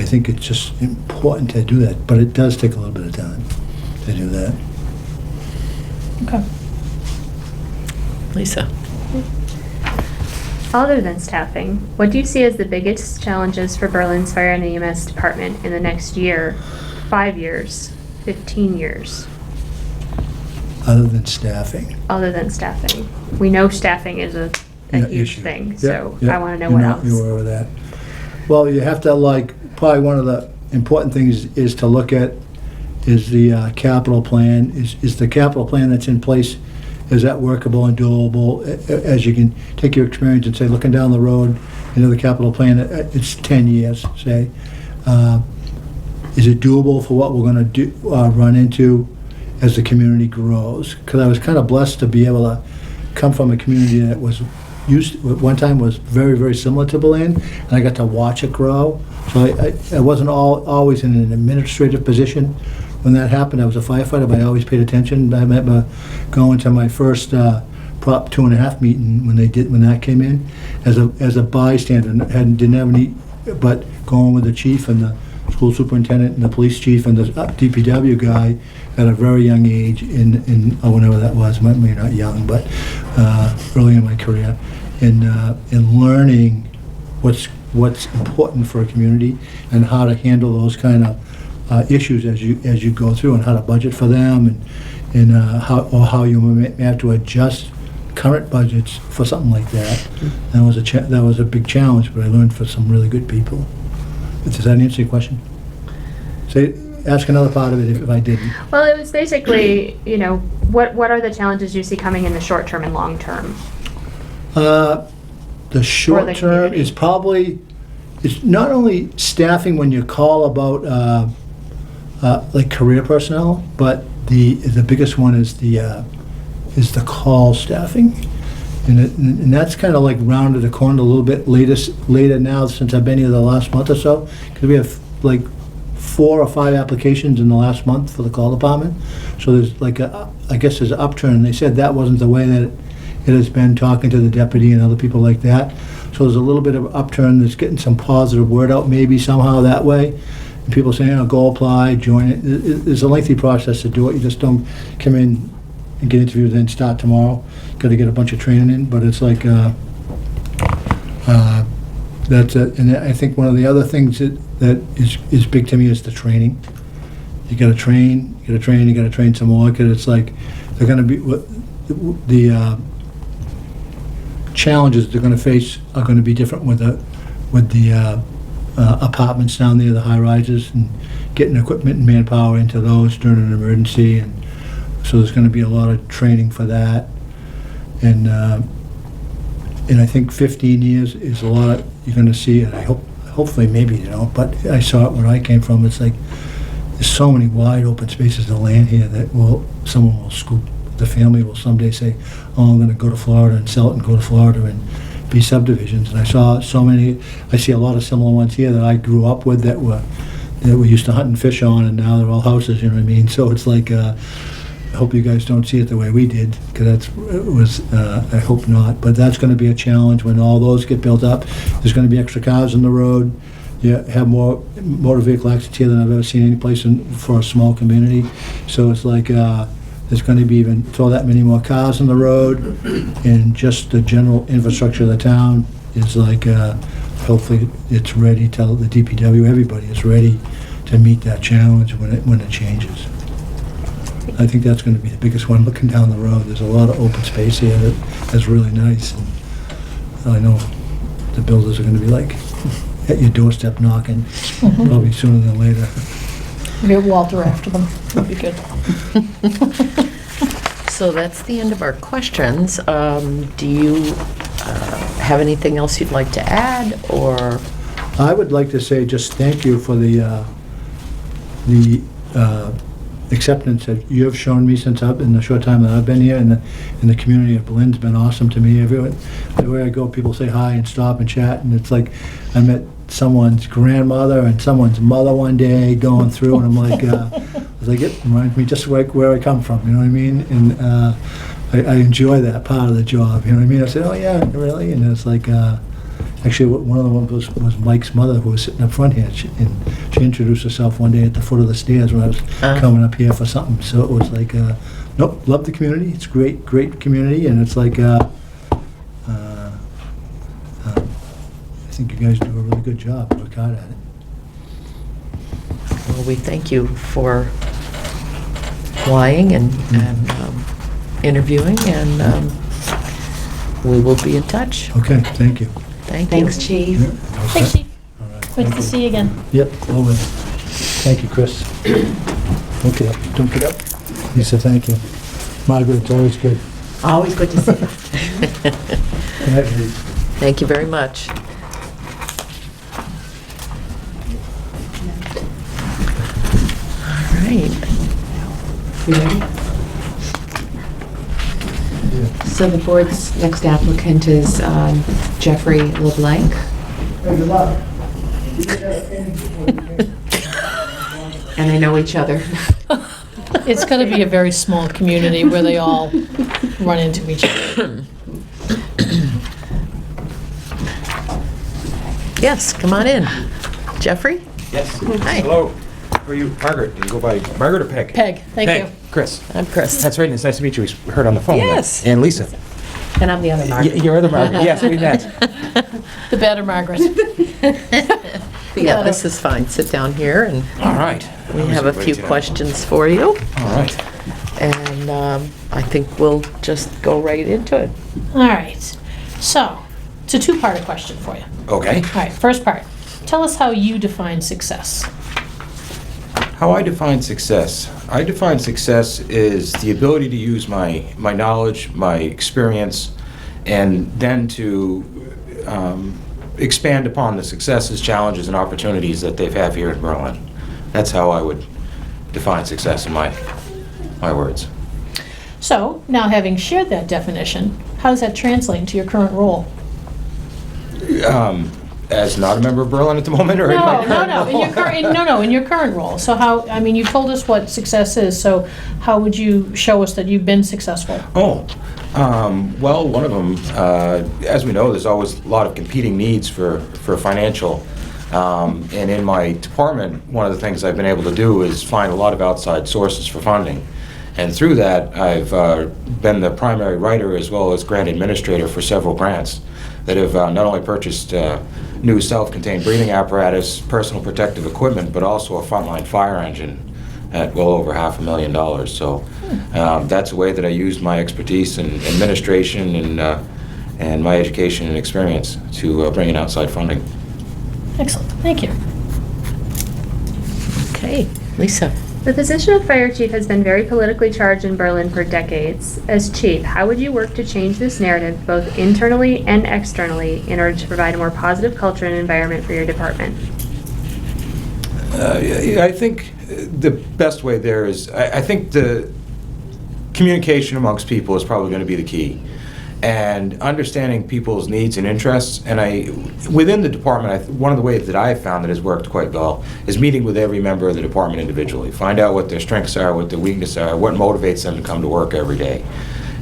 think it's just important to do that. But it does take a little bit of time to do that. Okay. Lisa? Other than staffing, what do you see as the biggest challenges for Berlin's Fire and EMS department in the next year, 5 years, 15 years? Other than staffing. Other than staffing. We know staffing is a Yeah, huge issue. thing, Yeah, so yeah. I want to know what else. You're aware of that. Well, you have to, like, probably one of the important things is to look at is the capital plan. Is the capital plan that's in place, is that workable and doable? As you can take your experience and say, looking down the road, the capital plan, it's 10 years, say. Is it doable for what we're going to run into as the community grows? Because I was kind of blessed to be able to come from a community that was one time was very, very similar to Berlin, and I got to watch it grow. So I wasn't always in an administrative position. When that happened, I was a firefighter, but I always paid attention. I remember going to my first Prop 2.5 meeting when that came in as a bystander. Didn't have any, but going with the chief and the school superintendent and the police chief and the DPW guy at a very young age whenever that was, maybe not young, but early in my career, in learning what's important for a community and how to handle those kind of issues as you go through, and how to budget for them, and how you may have to adjust current budgets for something like that. That was a big challenge, but I learned from some really good people. Does that answer your question? Ask another part of it if I didn't. Well, it was basically, what are the challenges you see coming in the short term and long term? The short term community. is probably, it's not only staffing when you call about like career personnel, but the biggest one is the call staffing, and that's kind of like rounded the corner a little bit later now since I've been here the last month or so, because we have like 4 or 5 applications in the last month for the call department. So there's like I guess there's an upturn. They said that wasn't the way that it has been, talking to the deputy and other people like that. So there's a little bit of an upturn that's getting some positive word out maybe somehow that way. And people saying, go apply, join it. It's a lengthy process to do it. You just don't come in and get interviewed and then start tomorrow. Got to get a bunch of training in, but it's like, that's it. And I think one of the other things that is big to me is the training. You got to train, you got to train some more, because it's like, they're going to be, the challenges they're going to face are going to be different with the apartments down there, the high rises, and getting equipment and manpower into those during an emergency. And so there's going to be a lot of training for that. And I think 15 years is a lot you're going to see, and hopefully maybe, but I saw it where I came from. It's like, there's so many wide open spaces of land here that someone will scoop. The family will someday say, I'm going to go to Florida and sell it and go to Florida and be subdivisions. And I see a lot of similar ones here that I grew up with that we used to hunt and fish on, and now they're all houses, you know what I mean? So it's like, I hope you guys don't see it the way we did, because I hope not. But that's going to be a challenge when all those get built up. There's going to be extra cars on the road. You have more motor vehicle accidents here than I've ever seen any place for a small community. So it's like, there's going to be even throw that many more cars on the road, and just the general infrastructure of the town is like, hopefully it's ready, tell the DPW, everybody is ready to meet that challenge when it changes. I think that's gonna be the biggest one, looking down the road. There's a lot of open space here that's really nice. And I know the builders are gonna be like at your doorstep knocking, probably sooner than later. Get Walter after them, that'd be good. So that's the end of our questions. Do you have anything else you'd like to add, or? I would like to say just thank you for the acceptance that you have shown me since in the short time that I've been here, and the community of Berlin's been awesome to me. Everywhere I go, people say hi and stop and chat, and it's like I met someone's grandmother and someone's mother one day going through, and I'm like, it reminds me just like where I come from, you know what I mean? And I enjoy that part of the job, you know what I mean? I said, oh yeah, really? And it's like, actually, one of the ones was Mike's mother, who was sitting up front here, and she introduced herself one day at the foot of the stairs when I was coming up here for something. So it was like, nope, love the community. It's great community, and it's like, I think you guys do a really good job. Work hard at it. Well, we thank you for applying and interviewing, and we will be in touch. Okay, thank you. Thank you. Thanks, Chief. All Thanks, set? Chief. All right, Good thank to you. see you again. Yep, over. Thank you, Chris. Okay, don't get up. Lisa, thank you. Margaret, it's always good. Always good to see you. Good night, ladies. Thank you very much. All right. You ready? So the board's next applicant is Jeffrey LeBlanc. Hey, good luck. And they know each other. It's gonna be a very small community where they all run into each other. Yes, come on in. Jeffrey? Yes. Hi. Hello. How are you? Margaret. Do you go by Margaret or Peg? Peg, thank you. Chris. I'm Chris. That's right. It's nice to meet you. We heard on the phone. Yes. And Lisa. And I'm the other Margaret. Your other Margaret. Yes, we met. The better Margaret. Yeah, this is fine. Sit down here, and All right. we have a few questions for you. All right. And I think we'll just go right into it. All right, so, it's a two-part question for you. Okay. All right, first part, tell us how you define success. How I define success. I define success is the ability to use my knowledge, my experience, and then to expand upon the successes, challenges, and opportunities that they've had here in Berlin. That's how I would define success in my words. So, now having shared that definition, how does that translate into your current role? As not a member of Berlin at the moment, or in my current No, in role? in your current role. So how, I mean, you told us what success is, so how would you show us that you've been successful? Oh, well, one of them, as we know, there's always a lot of competing needs for financial. And in my department, one of the things I've been able to do is find a lot of outside sources for funding. And through that, I've been the primary writer as well as grant administrator for several grants that have not only purchased new self-contained breathing apparatus, personal protective equipment, but also a frontline fire engine at well over $500,000. So that's a way that I used my expertise in administration and my education and experience to bring in outside funding. Excellent, thank you. Okay, Lisa. The position of fire chief has been very politically charged in Berlin for decades. As chief, how would you work to change this narrative both internally and externally in order to provide a more positive culture and environment for your department? I think the best way there is, I think the communication amongst people is probably going to be the key. And understanding people's needs and interests, and within the department, one of the ways that I've found that has worked quite well is meeting with every member of the department individually. Find out what their strengths are, what their weaknesses are, what motivates them to come to work every day.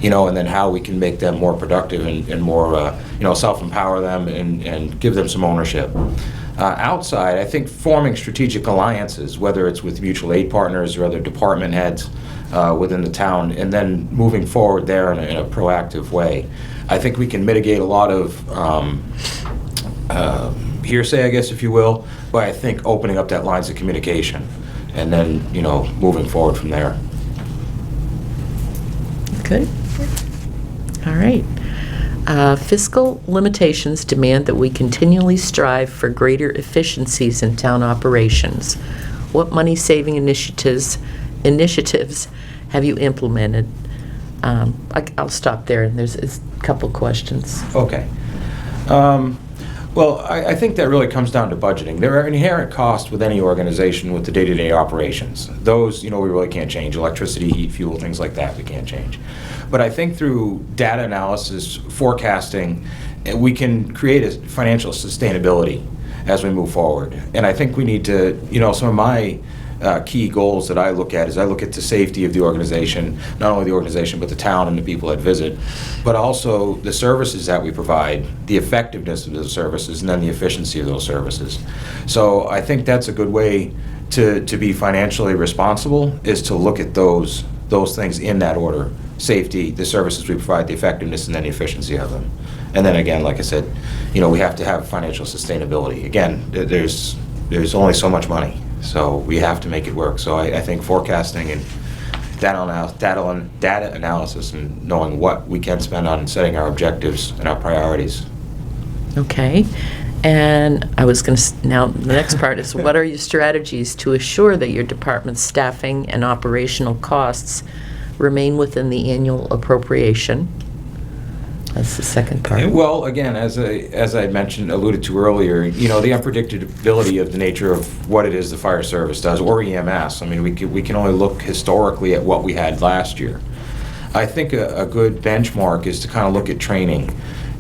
And then how we can make them more productive and more, self-empower them and give them some ownership. Outside, I think forming strategic alliances, whether it's with mutual aid partners or other department heads within the town, and then moving forward there in a proactive way. I think we can mitigate a lot of hearsay, I guess, if you will, but I think opening up that lines of communication and then, moving forward from there. Good. All right. Fiscal limitations demand that we continually strive for greater efficiencies in town operations. What money-saving initiatives have you implemented? I'll stop there, and there's a couple questions. Okay. Well, I think that really comes down to budgeting. There are inherent costs with any organization with the day-to-day operations. Those, we really can't change. Electricity, heat, fuel, things like that, we can't change. But I think through data analysis, forecasting, we can create a financial sustainability as we move forward. And I think we need to, some of my key goals that I look at is I look at the safety of the organization, not only the organization, but the town and the people that visit, but also the services that we provide, the effectiveness of those services, and then the efficiency of those services. So I think that's a good way to be financially responsible, is to look at those things in that order. Safety, the services we provide, the effectiveness, and then the efficiency of them. And then again, like I said, we have to have financial sustainability. Again, there's only so much money. So we have to make it work. So I think forecasting and data analysis and knowing what we can spend on and setting our objectives and our priorities. Okay. And I was going to, now the next part is, what are your strategies to assure that your department's staffing and operational costs remain within the annual appropriation? That's the second part. Well, again, as I alluded to earlier, the unpredictability of the nature of what it is the fire service does, or EMS. I mean, we can only look historically at what we had last year. I think a good benchmark is to kind of look at training.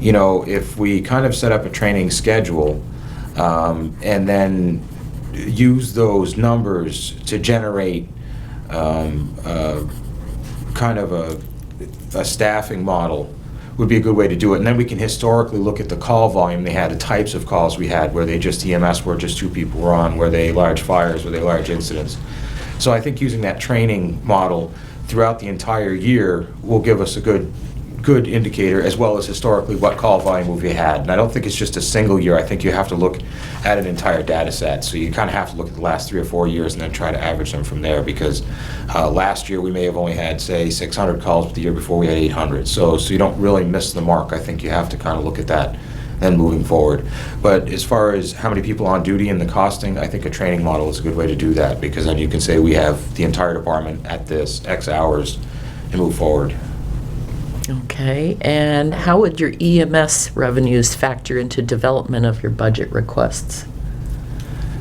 If we kind of set up a training schedule and then use those numbers to generate kind of a staffing model, would be a good way to do it. And then we can historically look at the call volume they had, the types of calls we had, where they just EMS, where just 2 people were on, were they large fires, were they large incidents. So I think using that training model throughout the entire year will give us a good indicator, as well as historically what call volume we had. And I don't think it's just a single year. I think you have to look at an entire data set. So you kind of have to look at the last 3 or 4 years and then try to average them from there, because last year we may have only had, say, 600 calls, but the year before we had 800. So you don't really miss the mark. I think you have to kind of look at that then moving forward. But as far as how many people on duty and the costing, I think a training model is a good way to do that, because then you can say we have the entire department at this X hours and move forward. Okay, and how would your EMS revenues factor into development of your budget requests?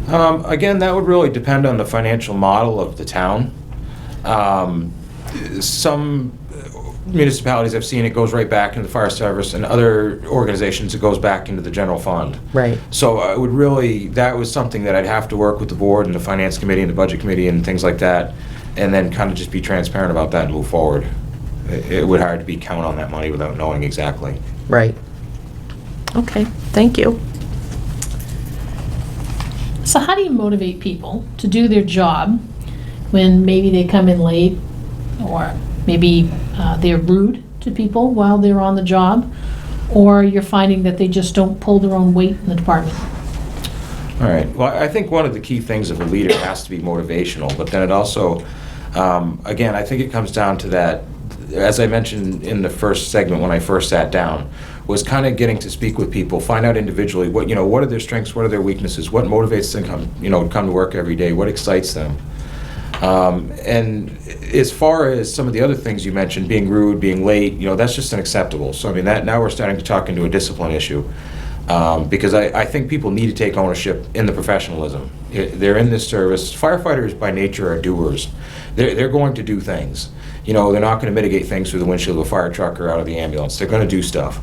Again, that would really depend on the financial model of the town. Some municipalities I've seen, it goes right back into the fire service, and other organizations it goes back into the general fund. Right. So I would that was something that I'd have to work with the board and the finance committee and the budget committee and things like that, and then kind of just be transparent about that and move forward. It would hard to be count on that money without knowing exactly. Right. Okay, thank you. So how do you motivate people to do their job when maybe they come in late, or maybe they're rude to people while they're on the job, or you're finding that they just don't pull their own weight in the department? All right. Well, I think one of the key things of a leader has to be motivational, but then it also, again, I think it comes down to that, as I mentioned in the first segment when I first sat down, was kind of getting to speak with people, find out individually what are their strengths, what are their weaknesses, what motivates them to come to work every day, what excites them. And as far as some of the other things you mentioned, being rude, being late, that's just unacceptable. So I mean, that now we're starting to talk into a discipline issue, because I think people need to take ownership in the professionalism. They're in this service. Firefighters by nature are doers. They're going to do things. They're not going to mitigate things through the windshield of a fire truck or out of the ambulance. They're going to do stuff.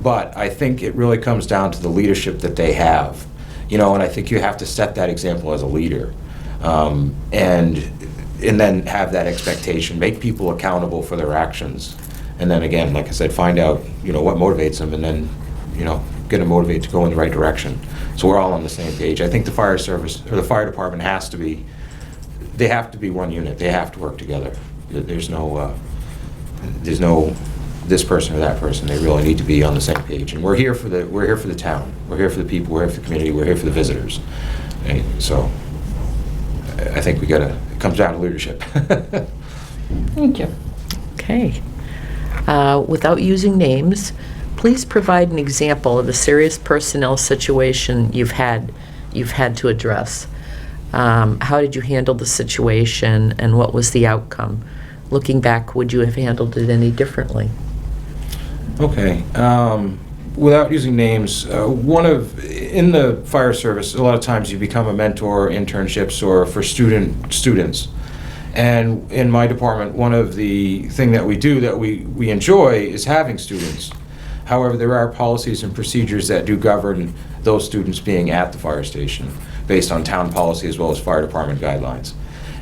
But I think it really comes down to the leadership that they have. And I think you have to set that example as a leader. And then have that expectation, make people accountable for their actions. And then again, like I said, find out, what motivates them, and then, get them motivated to go in the right direction. So we're all on the same page. I think the fire service, or the fire department they have to be one unit. They have to work together. There's no this person or that person. They really need to be on the same page. And we're here for the town. We're here for the people. We're here for the community. We're here for the visitors. And so I think it comes down to leadership. Thank you. Okay. Without using names, please provide an example of a serious personnel situation you've had to address. How did you handle the situation, and what was the outcome? Looking back, would you have handled it any differently? Okay. Without using names, in the fire service, a lot of times you become a mentor, internships, or for students. And in my department, one of the thing that we do that we enjoy is having students. However, there are policies and procedures that do govern those students being at the fire station based on town policy as well as fire department guidelines.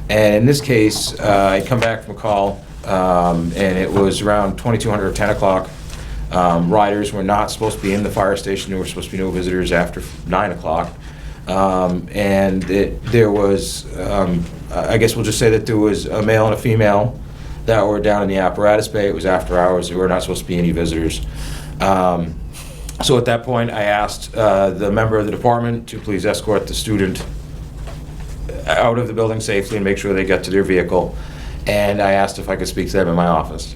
And in this case, I come back from a call, and it was around 2200 or 10 o'clock. Riders were not supposed to be in the fire station. There were supposed to be no visitors after 9 o'clock. And there was, I guess we'll just say that there was a male and a female that were down in the apparatus bay. It was after hours. There were not supposed to be any visitors. So at that point, I asked the member of the department to please escort the student out of the building safely and make sure they get to their vehicle. And I asked if I could speak to them in my office.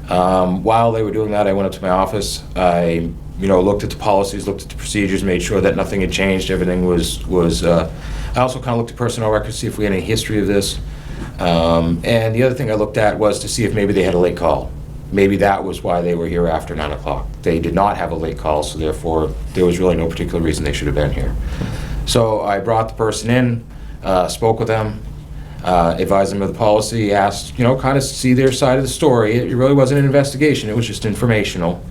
While they were doing that, I went up to my office. I looked at the policies, looked at the procedures, made sure that nothing had changed. Everything was I also kind of looked at personnel records to see if we had any history of this. And the other thing I looked at was to see if maybe they had a late call. Maybe that was why they were here after 9 o'clock. They did not have a late call, so therefore there was really no particular reason they should have been here. So I brought the person in, spoke with them, advised them of the policy, asked, kind of see their side of the story. It really wasn't an investigation, it was just informational.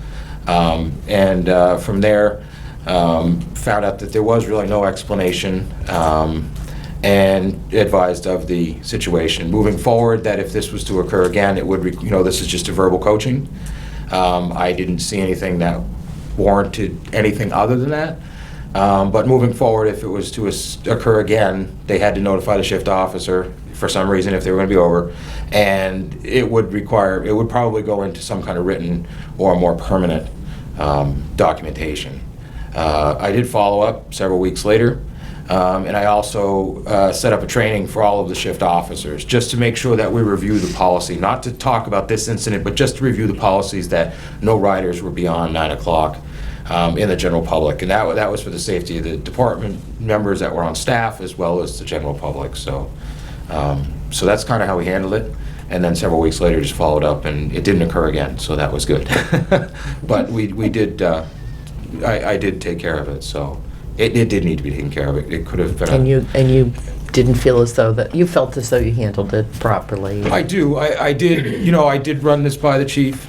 And from there, found out that there was really no explanation, and advised of the situation. Moving forward, that if this was to occur again, it would, this is just a verbal coaching. I didn't see anything that warranted anything other than that. But moving forward, if it was to occur again, they had to notify the shift officer for some reason if they were going to be over, and it would probably go into some kind of written or more permanent documentation. I did follow up several weeks later, and I also set up a training for all of the shift officers just to make sure that we review the policy, not to talk about this incident, but just to review the policies that no riders were beyond 9 o'clock. In the general public, and that was for the safety of the department members that were on staff as well as the general public. So that's kind of how we handled it. And then several weeks later, just followed up, and it didn't occur again. So that was good. But we did. I did take care of it. So it did need to be taken care of. It could have been. And you didn't feel as though you felt as though you handled it properly. I do. I did. I did run this by the chief.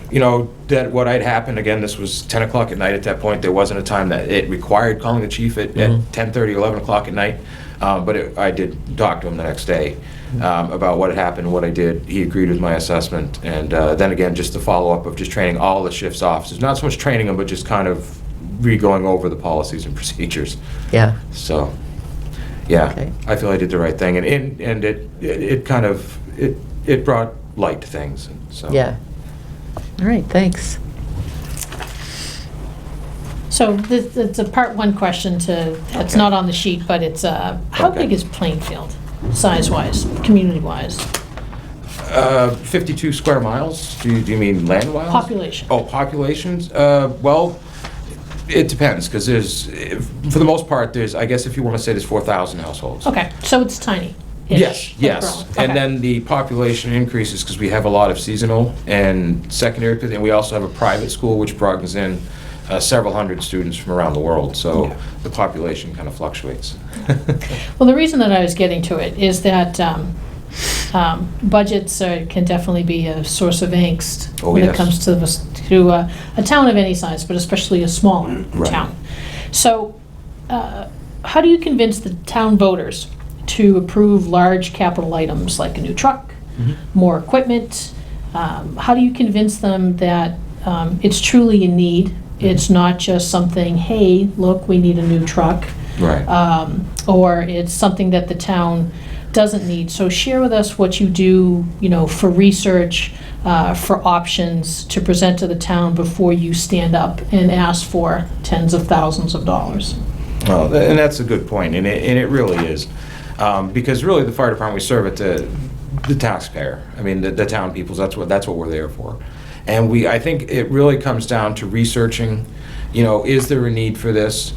That what had happened. Again, this was 10 o'clock at night. At that point, there wasn't a time that it required calling the chief at 10:30, 11 o'clock at night. But I did talk to him the next day about what had happened, what I did. He agreed with my assessment, and then again, just the follow up of just training all the shifts officers. Not so much training them, but just kind of re-going over the policies and procedures. Yeah. So. Yeah, Okay. I feel I did the right thing, and it kind of it brought light to things. So. Yeah. All right, thanks. So it's a part one question it's not on the sheet, but it's, how Okay. big is Plainfield, size-wise, community-wise? 52 square miles? Do you mean land-wise? Population. Oh, populations? Well, it depends, because for the most part, I guess if you want to say there's 4,000 households. Okay, so it's tiny. Yes. Okay. And then the population increases because we have a lot of seasonal and secondary, and we also have a private school which brings in several hundred students from around the world, so the population kind of fluctuates. Well, the reason that I was getting to it is that budgets can definitely be a source of angst when it comes to a town of any size, but especially a smaller town. So how do you convince the town voters to approve large capital items like a new truck, more equipment? How do you convince them that it's truly a need? It's not just something, hey, look, we need a new truck. Right. Or it's something that the town doesn't need. So share with us what you do, for research, for options to present to the town before you stand up and ask for tens of thousands of dollars. Well, and that's a good point, and it really is. Because really, the fire department, we serve it to the taxpayer. I mean, the town peoples, that's what we're there for. And I think it really comes down to researching, is there a need for this?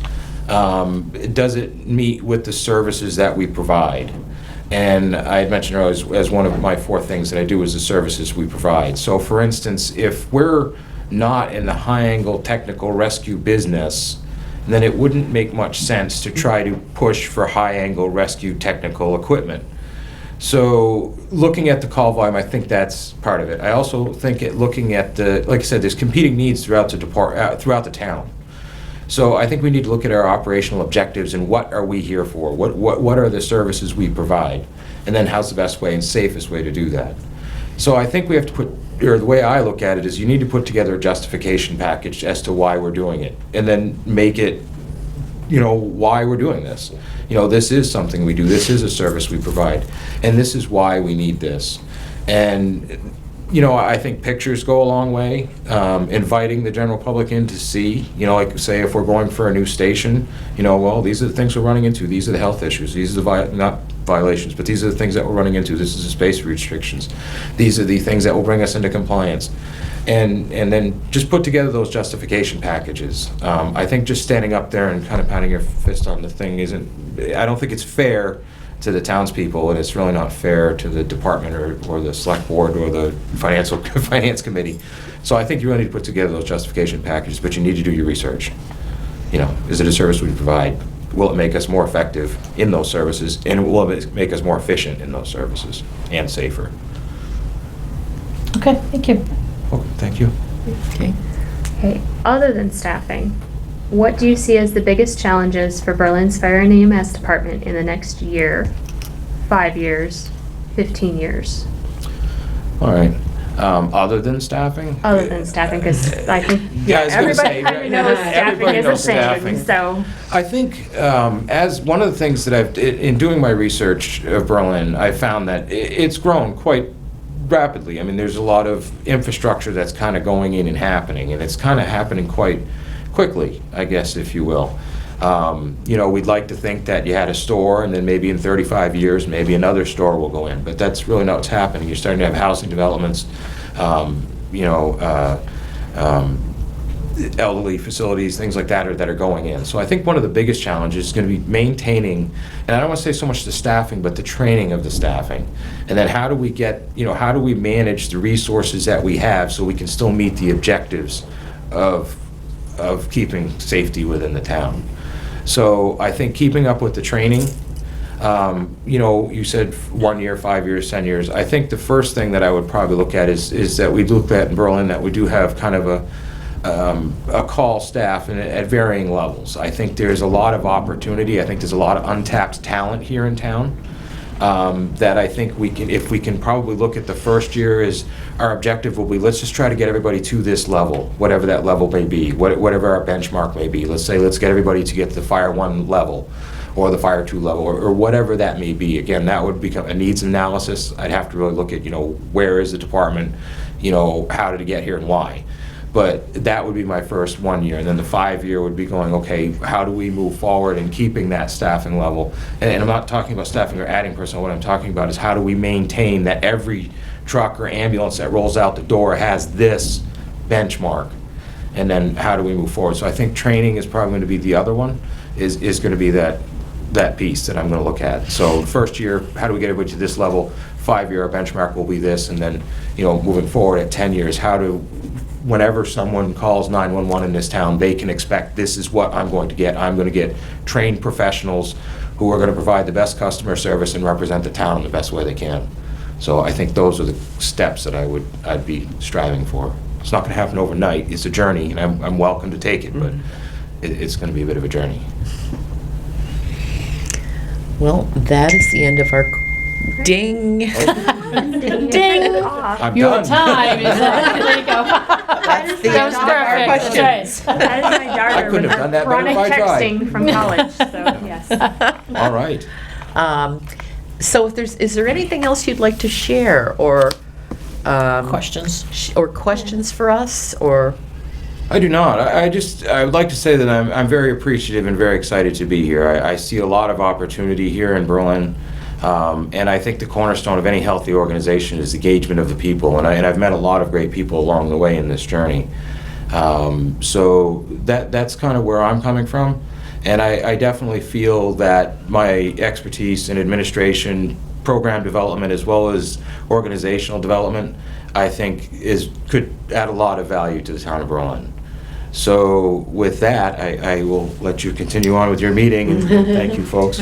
Does it meet with the services that we provide? And I had mentioned earlier, as one of my 4 things that I do is the services we provide. So for instance, if we're not in the high-angle technical rescue business, then it wouldn't make much sense to try to push for high-angle rescue technical equipment. So looking at the call volume, I think that's part of it. I also think looking at like I said, there's competing needs throughout the town. So I think we need to look at our operational objectives and what are we here for? What are the services we provide? And then how's the best way and safest way to do that? So I think we have to the way I look at it is you need to put together a justification package as to why we're doing it, and then make it, why we're doing this. This is something we do, this is a service we provide, and this is why we need this. And, I think pictures go a long way, inviting the general public in to see, like say if we're going for a new station, well, these are the things we're running into, these are the health issues, these are the not violations, but these are the things that we're running into, this is the space restrictions, these are the things that will bring us into compliance. And then just put together those justification packages. I think just standing up there and kind of pounding your fist on the thing I don't think it's fair to the townspeople, and it's really not fair to the department or the select board or the finance committee. So I think you really need to put together those justification packages, but you need to do your research. Is it a service we provide? Will it make us more effective in those services, and will it make us more efficient in those services and safer? Okay, thank you. Oh, thank you. Okay. Okay, other than staffing, what do you see as the biggest challenges for Berlin's Fire and EMS department in the next year, 5 years, 15 years? All right. Other than staffing? Other than staffing, because I think Yeah, I was gonna say, everybody knows staffing everybody is knows a thing, staffing. so. I think as one of the things that in doing my research of Berlin, I found that it's grown quite rapidly. I mean, there's a lot of infrastructure that's kind of going in and happening, and it's kind of happening quite quickly, I guess, if you will. We'd like to think that you had a store, and then maybe in 35 years, maybe another store will go in, but that's really not what's happening. You're starting to have housing developments, elderly facilities, things like that are going in. So I think one of the biggest challenges is going to be maintaining, and I don't want to say so much the staffing, but the training of the staffing. And then how do we manage the resources that we have so we can still meet the objectives of keeping safety within the town. So I think keeping up with the training, you said 1 year, 5 years, 10 years. I think the first thing that I would probably look at is that we looked at in Berlin that we do have kind of a call staff at varying levels. I think there's a lot of opportunity. I think there's a lot of untapped talent here in town. That I think if we can probably look at the first year is our objective will be, let's just try to get everybody to this level, whatever that level may be, whatever our benchmark may be. Let's get everybody to get to the Fire 1 level or the Fire 2 level or whatever that may be. Again, that would become a needs analysis. I'd have to really look at, where is the department, how did it get here and why. But that would be my first 1 year. And then the 5 year would be going, okay, how do we move forward in keeping that staffing level? And I'm not talking about staffing or adding personnel. What I'm talking about is how do we maintain that every truck or ambulance that rolls out the door has this benchmark? And then how do we move forward? So I think training is probably going to be the other one, is going to be that piece that I'm going to look at. So the first year, how do we get everybody to this level? 5 year, our benchmark will be this. And then, moving forward at 10 years, whenever someone calls 911 in this town, they can expect this is what I'm going to get. I'm going to get trained professionals who are going to provide the best customer service and represent the town in the best way they can. So I think those are the steps that I'd be striving for. It's not going to happen overnight. It's a journey, and I'm welcome to take it, but it's going to be a bit of a journey. Well, that is the end of our ding. Ding! I'm Your done. time is up. There you go. That's the That was end of our perfect. questions. That's right. That is my I daughter couldn't with have done her that better if chronic I tried. texting from college, so yes. All right. So is there anything else you'd like to share or Questions? or questions for us, or? I do not. I would like to say that I'm very appreciative and very excited to be here. I see a lot of opportunity here in Berlin, and I think the cornerstone of any healthy organization is engagement of the people, and I've met a lot of great people along the way in this journey. So that's kind of where I'm coming from, and I definitely feel that my expertise in administration, program development, as well as organizational development, I think could add a lot of value to the town of Berlin. So with that, I will let you continue on with your meeting, and thank you, folks.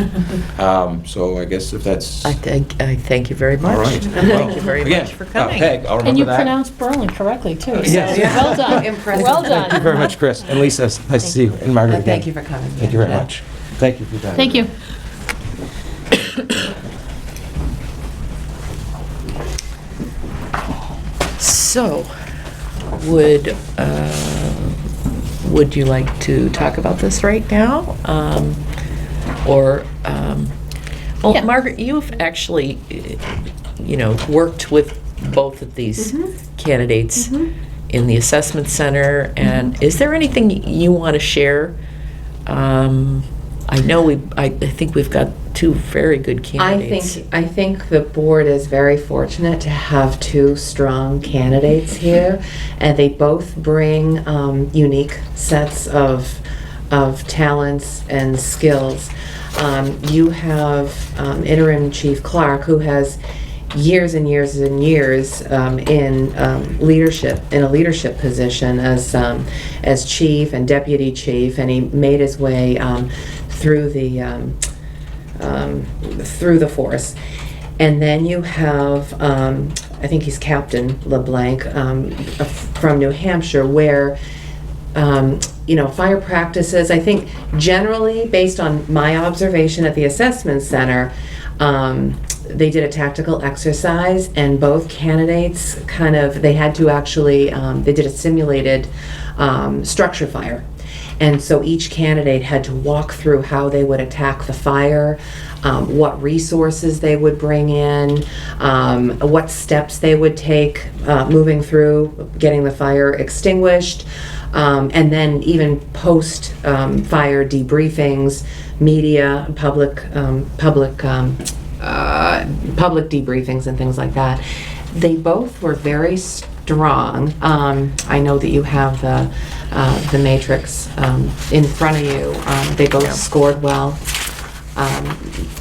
So I guess if that's... I thank you very much. All right. Thank you very much for coming. Peg, I'll remember that. And you pronounced Berlin correctly, too. So Yes. well done. Impressive. Well Thank you done. very much, Chris. And Lisa, nice to see you. And Margaret again. Thank you for coming. Thank you very much. Thank you for that. Thank you. So, would you like to talk about this right now? Well, Yeah. Margaret, you've actually, worked with both of these candidates in the assessment center, and is there anything you want to share? I know I think we've got two very good candidates. I think the board is very fortunate to have two strong candidates here, and they both bring unique sets of talents and skills. You have interim Chief Clark, who has years and years and years in a leadership position as chief and deputy chief, and he made his way through the force. And then you have, I think he's Captain LeBlanc from New Hampshire, where fire practices, I think generally, based on my observation at the assessment center, they did a tactical exercise, and both candidates they had to actually, they did a simulated structure fire. And so each candidate had to walk through how they would attack the fire, what resources they would bring in, what steps they would take moving through getting the fire extinguished, and then even post-fire debriefings, media, public debriefings and things like that. They both were very strong. I know that you have the matrix in front of you. They both scored well.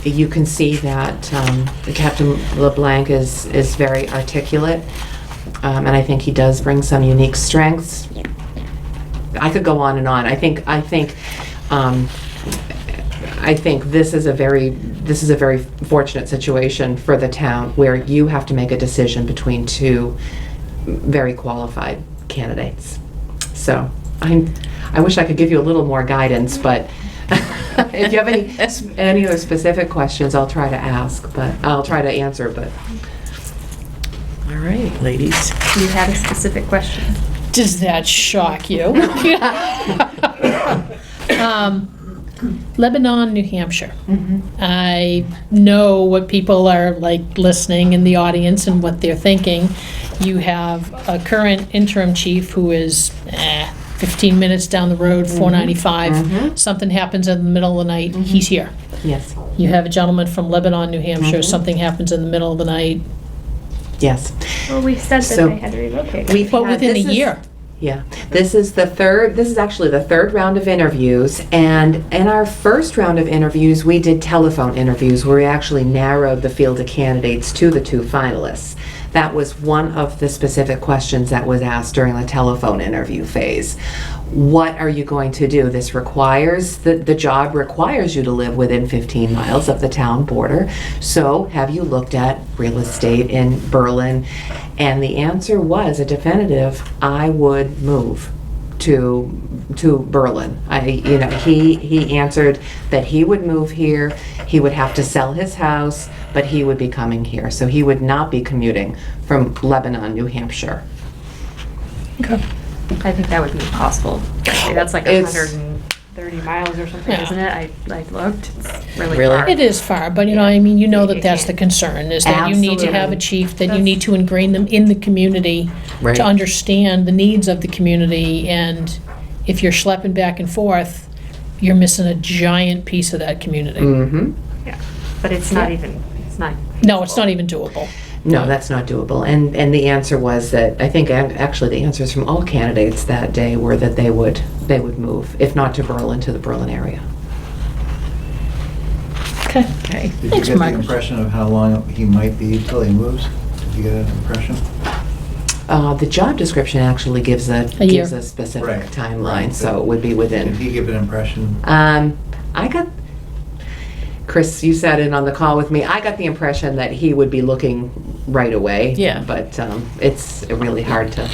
You can see that Captain LeBlanc is very articulate, and I think he does bring some unique strengths. I could go on and on. I think this is a very fortunate situation for the town, where you have to make a decision between two very qualified candidates. So I wish I could give you a little more guidance, but if you have any other specific questions, I'll try to answer. But All right, ladies. You had a specific question. Does that shock you? Lebanon, New Hampshire. I know what people are like listening in the audience and what they're thinking. You have a current interim chief who is 15 minutes down the road, 495. Something happens in the middle of the night, he's here. yes, You have a gentleman from Lebanon, New Hampshire, something happens in the middle of the night. yes. Well, we said that So, they had to relocate. Well, within a year. Yeah, this is actually the third round of interviews, and in our first round of interviews, we did telephone interviews where we actually narrowed the field of candidates to the two finalists. That was one of the specific questions that was asked during the telephone interview phase. What are you going to do? This requires, the job requires you to live within 15 miles of the town border. So have you looked at real estate in Berlin? And the answer was a definitive, I would move to Berlin. He answered that he would move here. He would have to sell his house, but he would be coming here. So he would not be commuting from Lebanon, New Hampshire. Okay. I think that would be impossible. That's like It's- 100 30 miles or something, Yeah. isn't it? I looked, it's really Really? far. It is far, but you know, I mean, you know that that's the concern, is that you need to have a Absolutely. chief, that you need to ingrain them in the community Right. to understand the needs of the community, and if you're schlepping back and forth, you're missing a giant piece of that community. Mm-hmm. Yeah, but it's not even, it's not. No, it's not even doable. No, that's not doable. And the answer was that, I think actually the answers from all candidates that day were that they would move, if not to Berlin, to the Berlin area. Okay. Okay. Did you Thanks, get the Marcus. impression of how long he might be till he moves? Did you get an impression? The job description actually gives a year. specific Right. timeline, Right. so it would be Did within. he give an impression? I got, Chris, you sat in on the call with me. I got the impression that he would be looking right away. Yeah. But it's really hard to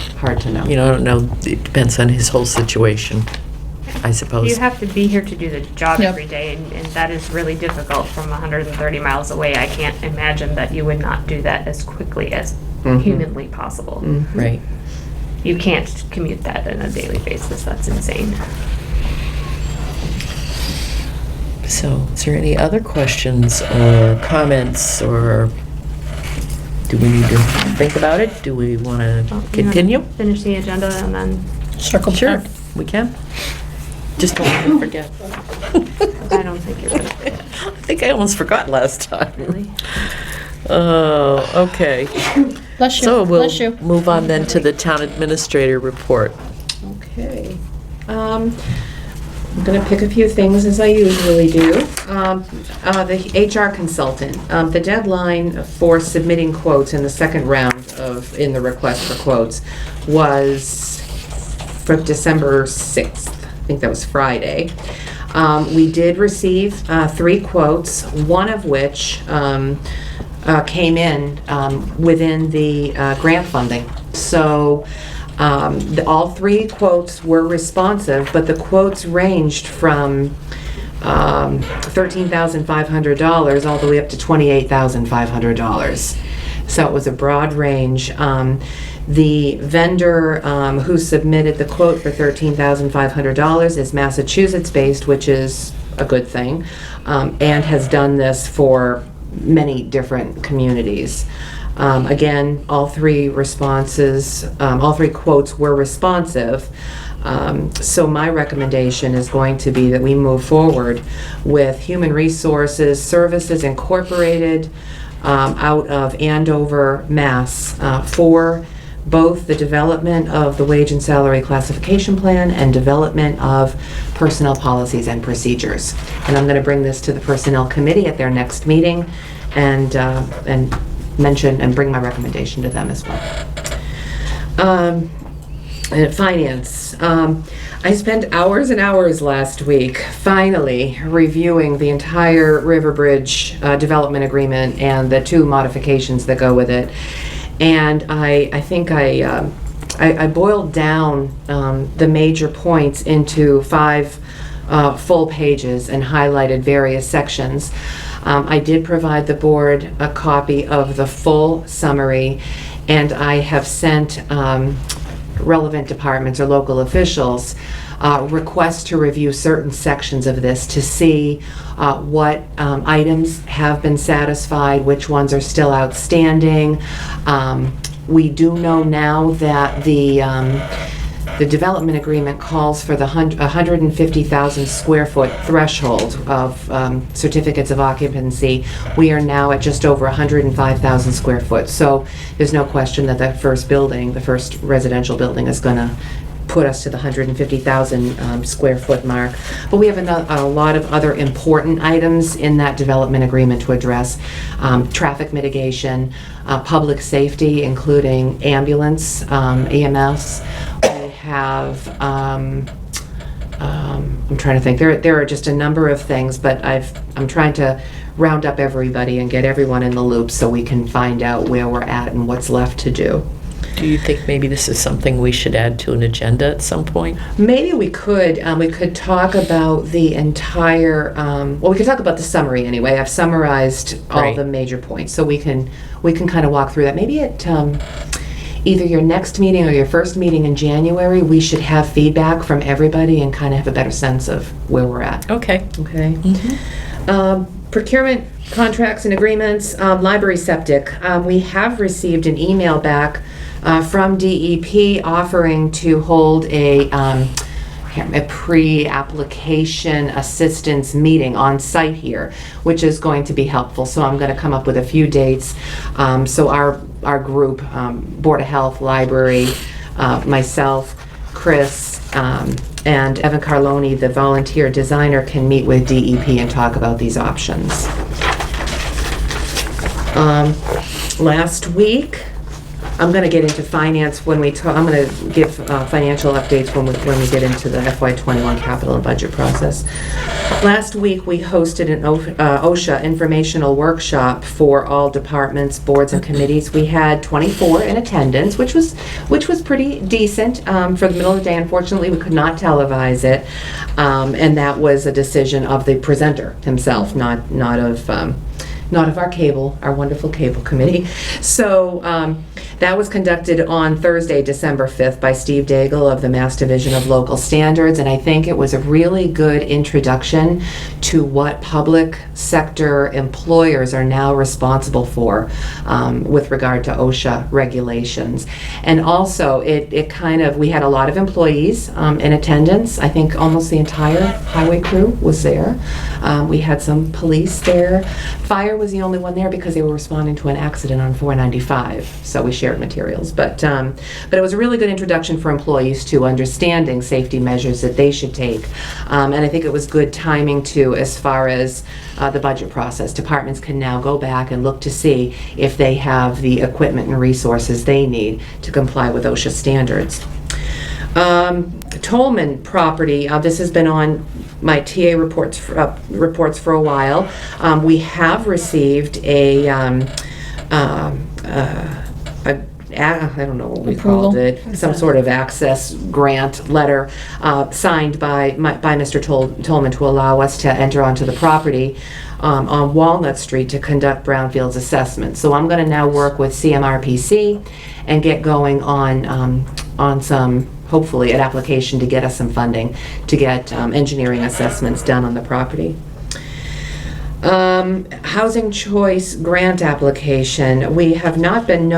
know. You know, I don't know, it depends on his whole situation, I suppose. You have to be here to do the job Yep. every day, and that is really difficult from 130 miles away. I can't imagine that you would not do that as quickly as Mhm. humanly possible. Right. You can't commute that on a daily basis. That's insane. So, is there any other questions or comments, or do we need to think about it? Do we want Well, to you wanna continue? Finish the agenda and then, Circle Sure, back. we can. Just don't let me forget. I don't think you're gonna forget, I think I almost forgot last time. really. Oh, okay. Bless you, So we'll bless you. move on then to the town administrator report. Okay. I'm going to pick a few things as I usually do. The HR consultant, the deadline for submitting quotes in the second round in the request for quotes was for December 6th. I think that was Friday. We did receive 3 quotes, one of which came in within the grant funding. So all 3 quotes were responsive, but the quotes ranged from $13,500 all the way up to $28,500. So it was a broad range. The vendor who submitted the quote for $13,500 is Massachusetts-based, which is a good thing, and has done this for many different communities. Again, all 3 quotes were responsive. So my recommendation is going to be that we move forward with Human Resources Services Incorporated out of Andover, Mass. For both the development of the wage and salary classification plan and development of personnel policies and procedures. And I'm going to bring this to the Personnel Committee at their next meeting and mention and bring my recommendation to them as well. And finance. I spent hours and hours last week finally reviewing the entire Riverbridge development agreement and the 2 modifications that go with it. And I think I boiled down the major points into 5 full pages and highlighted various sections. I did provide the board a copy of the full summary, and I have sent relevant departments or local officials requests to review certain sections of this to see what items have been satisfied, which ones are still outstanding. We do know now that the development agreement calls for the 150,000 square foot threshold of certificates of occupancy. We are now at just over 105,000 square foot. So there's no question that that first building, the first residential building, is going to put us to the 150,000 square foot mark. But we have a lot of other important items in that development agreement to address. Traffic mitigation, public safety, including ambulance, EMS. We have, I'm trying to think, there are just a number of things, but I'm trying to round up everybody and get everyone in the loop so we can find out where we're at and what's left to do. Do you think maybe this is something we should add to an agenda at some point? Maybe we could talk about the entire, well, we could talk about the summary anyway. I've summarized all Right. the major points, so we can kind of walk through that. Maybe either your next meeting or your first meeting in January, we should have feedback from everybody and kind of have a better sense of where we're at. Okay. Okay. Procurement contracts and agreements, library septic. We have received an email back from DEP offering to hold a pre-application assistance meeting on site here, which is going to be helpful. So I'm going to come up with a few dates. So our group, Board of Health, Library, myself, Chris, and Evan Carloni, the volunteer designer, can meet with DEP and talk about these options. Last week, I'm going to get into finance when we talk. I'm going to give financial updates when we get into the FY21 capital and budget process. Last week, we hosted an OSHA informational workshop for all departments, boards, and committees. We had 24 in attendance, which was pretty decent for the middle of the day. Unfortunately, we could not televise it, and that was a decision of the presenter himself, not of our wonderful cable committee. So that was conducted on Thursday, December 5th by Steve Daigle of the Mass Division of Local Standards, and I think it was a really good introduction to what public sector employers are now responsible for with regard to OSHA regulations. And also, it kind of, we had a lot of employees in attendance. I think almost the entire highway crew was there. We had some police there. Fire was the only one there because they were responding to an accident on 495, so we shared materials. But it was a really good introduction for employees to understanding safety measures that they should take. And I think it was good timing too, as far as the budget process. Departments can now go back and look to see if they have the equipment and resources they need to comply with OSHA standards. Tolman property, this has been on my TA reports for a while. We have received I don't know what we called it, some sort of access grant letter signed by Mr. Tolman to allow us to enter onto the property on Walnut Street to conduct brownfields assessments. So I'm going to now work with CMRPC and get going on some, hopefully, an application to get us some funding to get engineering assessments done on the property. Housing Choice Grant application. We have not been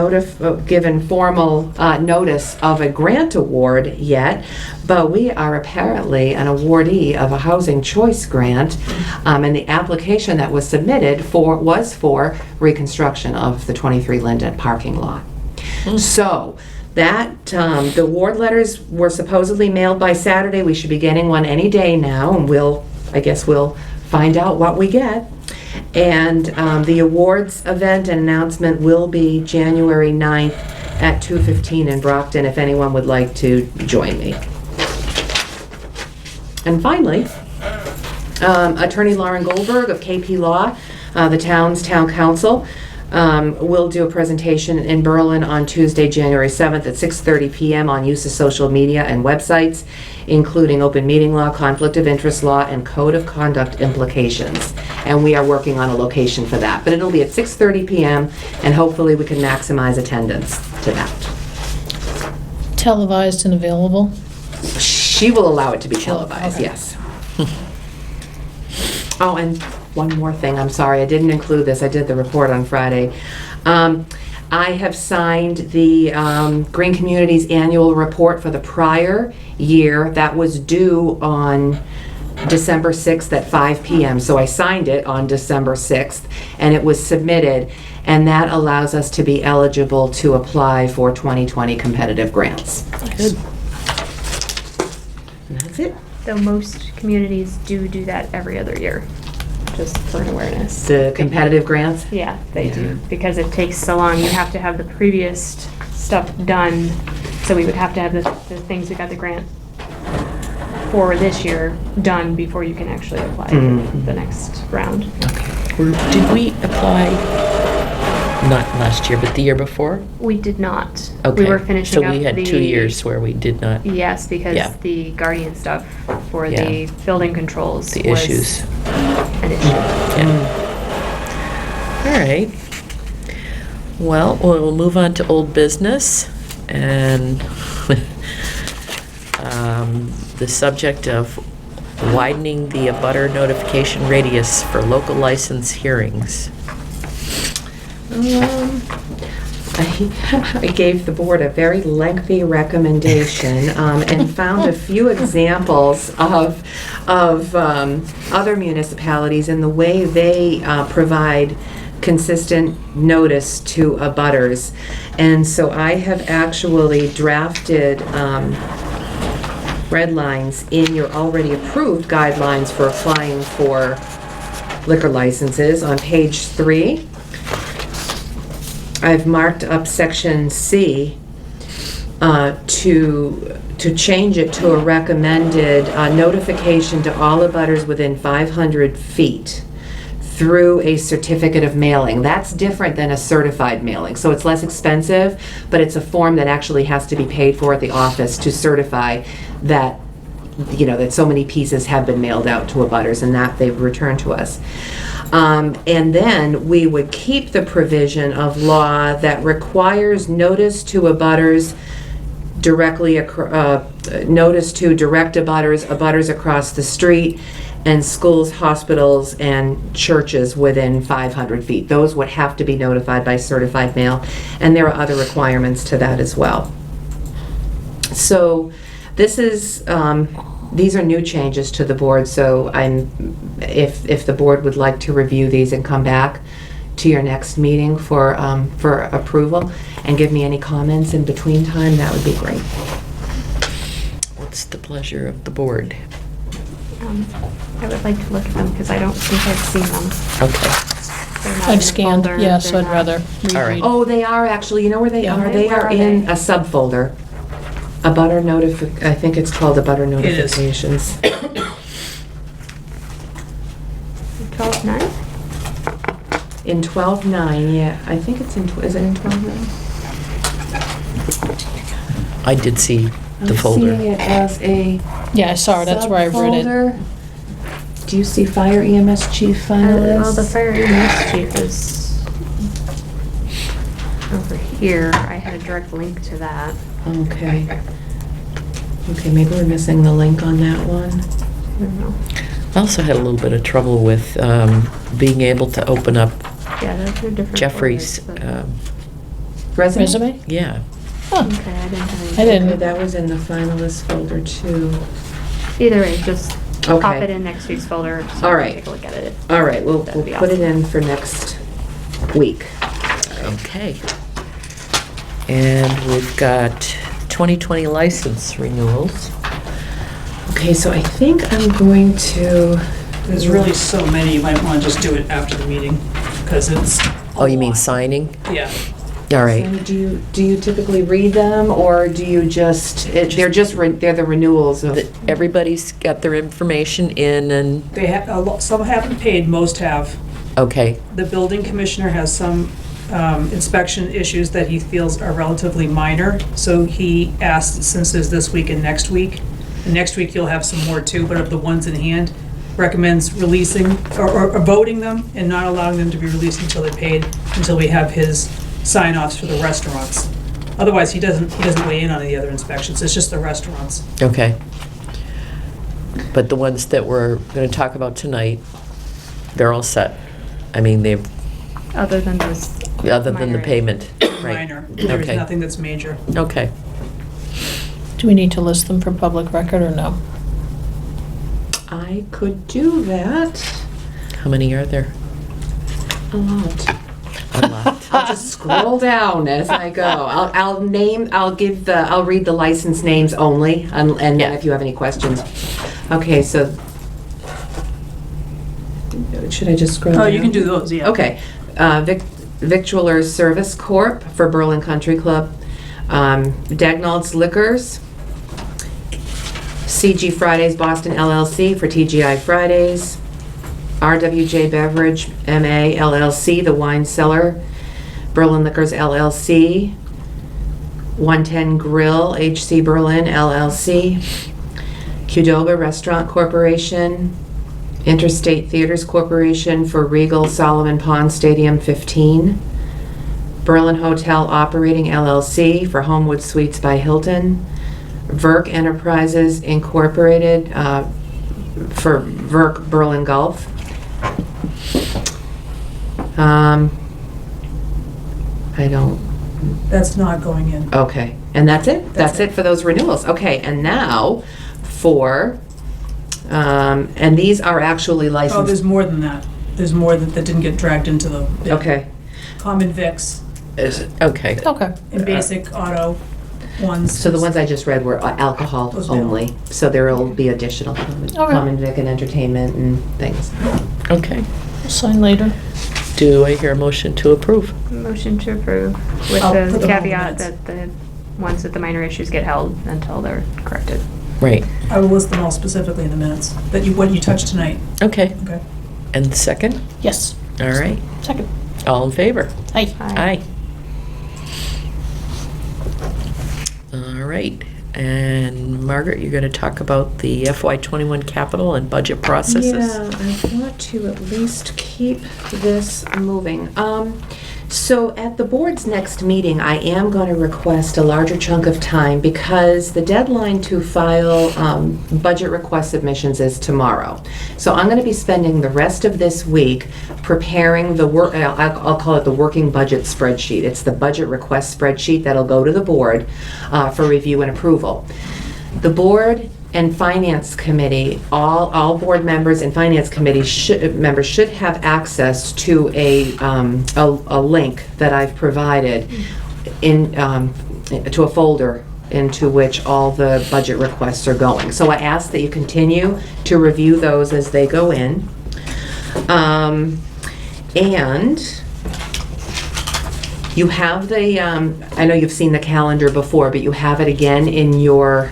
given formal notice of a grant award yet, but we are apparently an awardee of a Housing Choice Grant, and the application that was submitted was for reconstruction of the 23 Linden parking lot. So that the award letters were supposedly mailed by Saturday. We should be getting one any day now, and I guess we'll find out what we get. And the awards event and announcement will be January 9th at 2:15 in Brockton, if anyone would like to join me. And finally, Attorney Lauren Goldberg of KP Law, the town's town council, will do a presentation in Berlin on Tuesday, January 7th at 6:30 p.m. on use of social media and websites, including open meeting law, conflict of interest law, and code of conduct implications. And we are working on a location for that. But it'll be at 6:30 p.m. and hopefully we can maximize attendance to that. Televised and available? She will allow it to be televised, Okay. yes. Oh, and one more thing, I'm sorry, I didn't include this, I did the report on Friday. I have signed the Green Communities annual report for the prior year. That was due on December 6th at 5 p.m. So I signed it on December 6th, and it was submitted, and that allows us to be eligible to apply for 2020 competitive grants. Good. And that's it. Though most communities do that every other year, just for an awareness. The competitive grants? Yeah, they do, because it takes so long. You have to have the previous stuff done, so we would have to have the things we got the grant for this year done before you can actually apply for the next round. Did we apply, not last year, but the year before? We did not. Okay. We were finishing up So we had 2 years where we did not. Yes, because Yeah. the Guardian stuff for Yeah. the building controls The was issues. an issue. All right. Well, we'll move on to old business. and the subject of widening the abutter notification radius for local license hearings. I gave the board a very lengthy recommendation and found a few examples of other municipalities and the way they provide consistent notice to abutters. And so I have actually drafted red lines in your already approved guidelines for applying for liquor licenses on page 3. I've marked up section C to change it to a recommended notification to all abutters within 500 feet through a certificate of mailing. That's different than a certified mailing, so it's less expensive, but it's a form that actually has to be paid for at the office to certify that, you know, that so many pieces have been mailed out to abutters and that they've returned to us. And then we would keep the provision of law that requires notice to abutters directly, notice to direct abutters across the street, and schools, hospitals, and churches within 500 feet. Those would have to be notified by certified mail, and there are other requirements to that as well. So this is, these are new changes to the board, so if the board would like to review these and come back to your next meeting for approval and give me any comments in between time, that would be great. What's the pleasure of the board? I would like to look at them because I don't think I've seen them. Okay. They're not in I've the scanned, folder, yeah, so they're I'd not- rather All right. reread. Oh, they are actually, you know where they Yeah. are? They Where are are in they? a subfolder. A butter I think it's called the butter is. notifications. 12/9? In 12.9, yeah, I think it's in, is it in 12.9? I did see the I'm folder. seeing it as a Yeah, I saw it, that's where I read it. subfolder. Do you see fire EMS chief finalist? Well, the fire EMS chief is over here. I had a direct link to that. Okay. Okay, maybe we're missing the link on that one. I don't know. I also had a little bit of trouble with being able to open up Yeah, those are different. Jeffrey's, folders, but- Resume? yeah. Huh. Okay, I didn't have any. I didn't. Okay, that was in the finalist folder too. Either way, just pop Okay. it in next week's folder. So All I can right. Take a look at it. All right, we'll That'd be put it awesome. in for next week. Okay. And we've got 2020 license renewals. Okay, so I think I'm going to, There's really so many, you might want to just do it after the meeting, because it's a Oh, you mean lot. signing? Yeah. All right. Sandy, do you typically read them, or do you just, they're the renewals of, Everybody's got their information in and, They have, some haven't paid, most have. okay, The building commissioner has some inspection issues that he feels are relatively minor, so he asked, since there's this week and next week you'll have some more too, but of the ones in hand, recommends releasing, or voting them and not allowing them to be released until they're paid, until we have his sign-offs for the restaurants. Otherwise, he doesn't weigh in on the other inspections, it's just the restaurants. okay. But the ones that we're going to talk about tonight, they're all set. I mean, they've, Other than those. other than the minor- payment. Right. Minor, there's Okay. nothing that's major. Okay. Do we need to list them for public record or no? I could do that. How many are there? A lot. A lot. I'll just scroll down as I go. I'll read the license names only, and then Yeah. if you have any questions. Okay, so, should I just scroll down? Oh, you can do those, yeah. Okay. Victualers Service Corp. for Berlin Country Club. Dagnalds Liquors. CG Fridays Boston LLC for TGI Fridays. RWJ Beverage MA LLC, the wine cellar. Berlin Liquors LLC. 110 Grill HC Berlin LLC. Qdoba Restaurant Corporation. Interstate Theaters Corporation for Regal Solomon Pond Stadium 15. Berlin Hotel Operating LLC for Homewood Suites by Hilton, Verk Enterprises Incorporated for Verk Berlin Gulf. I don't, That's not going in. okay, and that's it? That's That's it for those renewals? Okay, and now for, and these are actually Oh, licensed. there's more than that. There's more that didn't get dragged into the bid. Okay. Common Vics Okay. Okay. and basic auto ones. So the ones I just read were alcohol Those mail. only, so there will be additional common vic and entertainment and things. Okay. We'll sign later. Do I hear a motion to approve? Motion to approve with I'll the put them on caveat minutes. that the ones with the minor issues get held until they're corrected. Right. I will list them all specifically in the minutes, that you, what you touched tonight. Okay. Okay. And the second? Yes. All right. Second. All in favor? Aye. Aye. All right. And Margaret, you're going to talk about the FY21 capital and budget processes? Yeah, I want to at least keep this moving. So at the board's next meeting, I am going to request a larger chunk of time because the deadline to file budget request submissions is tomorrow. So I'm going to be spending the rest of this week preparing the work, I'll call it the working budget spreadsheet. It's the budget request spreadsheet that'll go to the board for review and approval. The board and finance committee, all board members and finance committee members should have access to a link that I've provided in to a folder into which all the budget requests are going. So I ask that you continue to review those as they go in. And you have the, I know you've seen the calendar before, but you have it again in your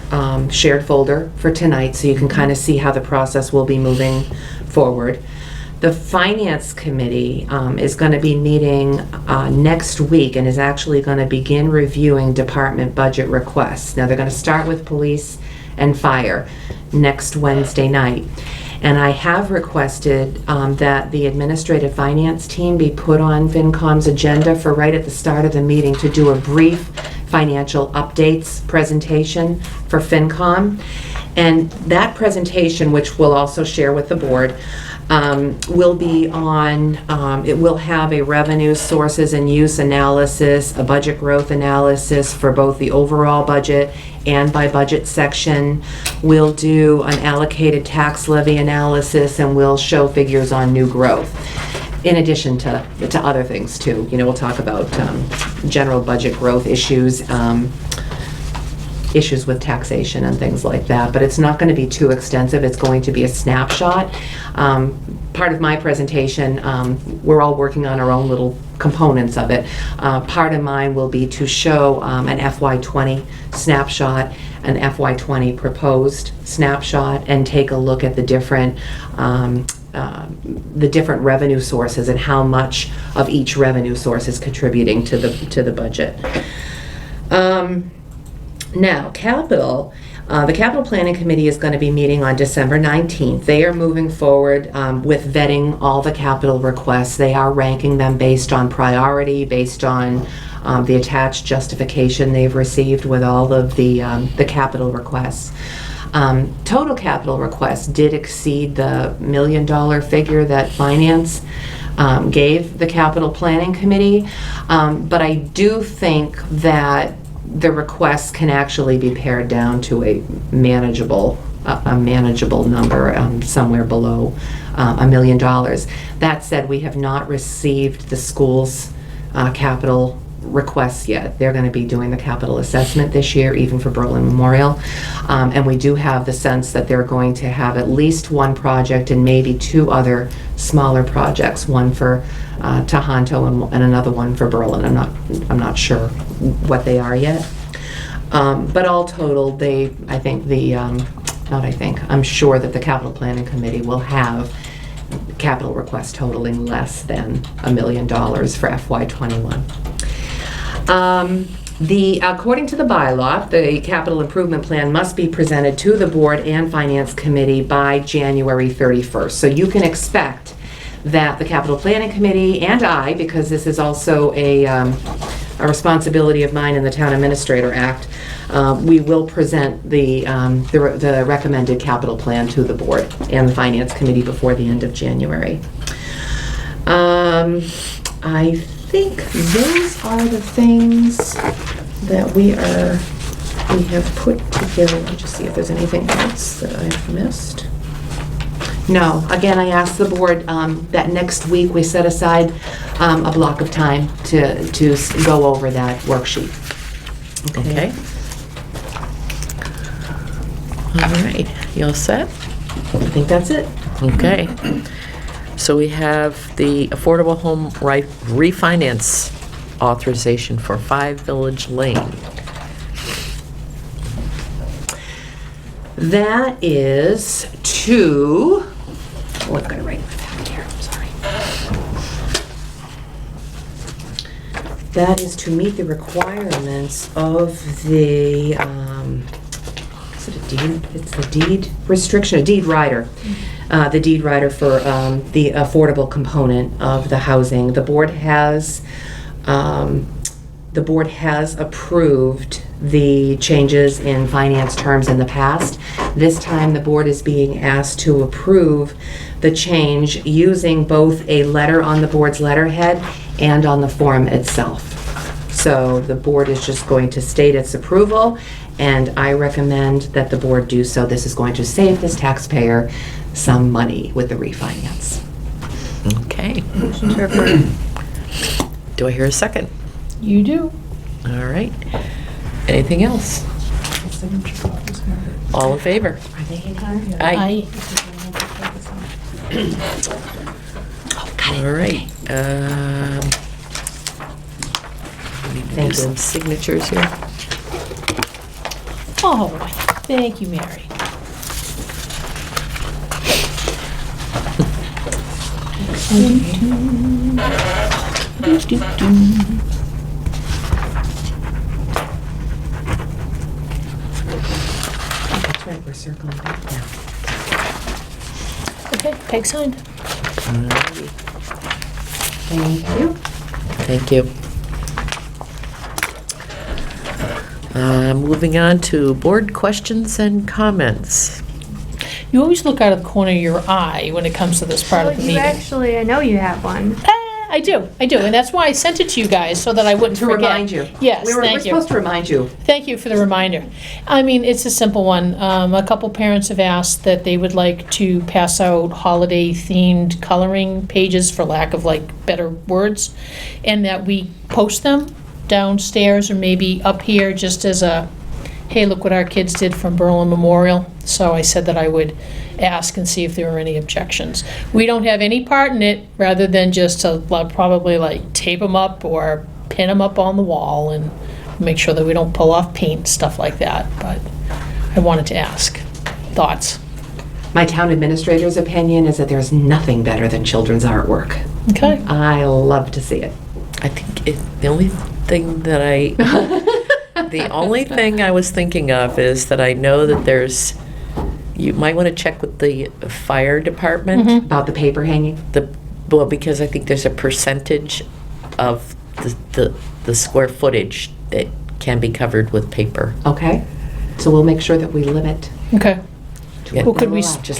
shared folder for tonight, so you can kind of see how the process will be moving forward. The Finance Committee is going to be meeting next week and is actually going to begin reviewing department budget requests. Now, they're going to start with police and fire next Wednesday night. And I have requested that the administrative finance team be put on FinCom's agenda for right at the start of the meeting to do a brief financial updates presentation for FinCom. And that presentation, which we'll also share with the board, will be on, it will have a revenue sources and use analysis, a budget growth analysis for both the overall budget and by budget section. We'll do an allocated tax levy analysis, and we'll show figures on new growth. In addition to other things too. You know, we'll talk about general budget growth issues, issues with taxation and things like that, but it's not going to be too extensive. It's going to be a snapshot. Part of my presentation, we're all working on our own little components of it. Part of mine will be to show an FY20 snapshot, an FY20 proposed snapshot, and take a look at the different revenue sources and how much of each revenue source is contributing to the budget. Now, capital, the Capital Planning Committee is going to be meeting on December 19th. They are moving forward with vetting all the capital requests. They are ranking them based on priority, based on the attached justification they've received with all of the capital requests. Total capital requests did exceed the $1 million figure that Finance gave the Capital Planning Committee, but I do think that the requests can actually be pared down to a manageable number, somewhere below $1 million. That said, we have not received the school's capital requests yet. They're going to be doing the capital assessment this year, even for Berlin Memorial. And we do have the sense that they're going to have at least one project and maybe two other smaller projects, one for Tohoto and another one for Berlin. I'm not sure what they are yet. But all total, I'm sure that the Capital Planning Committee will have capital requests totaling less than $1 million for FY21. According to the bylaw, the capital improvement plan must be presented to the board and finance committee by January 31st. So you can expect that the Capital Planning Committee and I, because this is also a responsibility of mine in the Town Administrator Act, we will present the recommended capital plan to the board and the Finance Committee before the end of January. I think those are the things that we have put together. Let me just see if there's anything else that I've missed. No, again, I asked the board that next week we set aside a block of time to go over that worksheet. Okay. All right, you all set? I think that's it. Okay. So we have the Affordable Home Refinance authorization for 5 Village Lane. That is to, oh, I've got to write my packet here, I'm sorry. That is to meet the requirements of the, is it a deed? It's the deed restriction, a deed rider. The deed rider for the affordable component of the housing. The board has approved the changes in finance terms in the past. This time, the board is being asked to approve the change using both a letter on the board's letterhead and on the form itself. So the board is just going to state its approval, and I recommend that the board do so. This is going to save this taxpayer some money with the refinance. Okay. Motion to approve. Do I hear a second? You do. All right. Anything else? All in favor? Are they in here? Aye. All right. We need to do Thank you. some signatures here. Oh, thank you, Mary. That's right, we're circling back now. Okay, Peg signed. Alrighty. Thank you. Thank you. Moving on to board questions and comments. You always look out of the corner of your eye when it comes to this part of the You meeting. actually, I know you have one. I do, and that's why I sent it to you guys, so that I wouldn't To forget. remind you. Yes, We're thank you. supposed to remind you. Thank you for the reminder. I mean, it's a simple one. A couple parents have asked that they would like to pass out holiday-themed coloring pages, for lack of better words, and that we post them downstairs or maybe up here just as a, hey, look what our kids did from Berlin Memorial. So I said that I would ask and see if there were any objections. We don't have any part in it, rather than just to probably tape them up or pin them up on the wall and make sure that we don't pull off paint, stuff like that. But I wanted to ask. Thoughts? My town administrator's opinion is that there's nothing better than children's artwork. Okay. I love to see it. I think the only thing that the only thing I was thinking of is that I know that you might want to check with the fire department. Mhm. About the paper hanging? Well, because I think there's a percentage of the square footage that can be covered with paper. Okay. So we'll make sure that we limit. Okay. Yeah. Well, could we Just-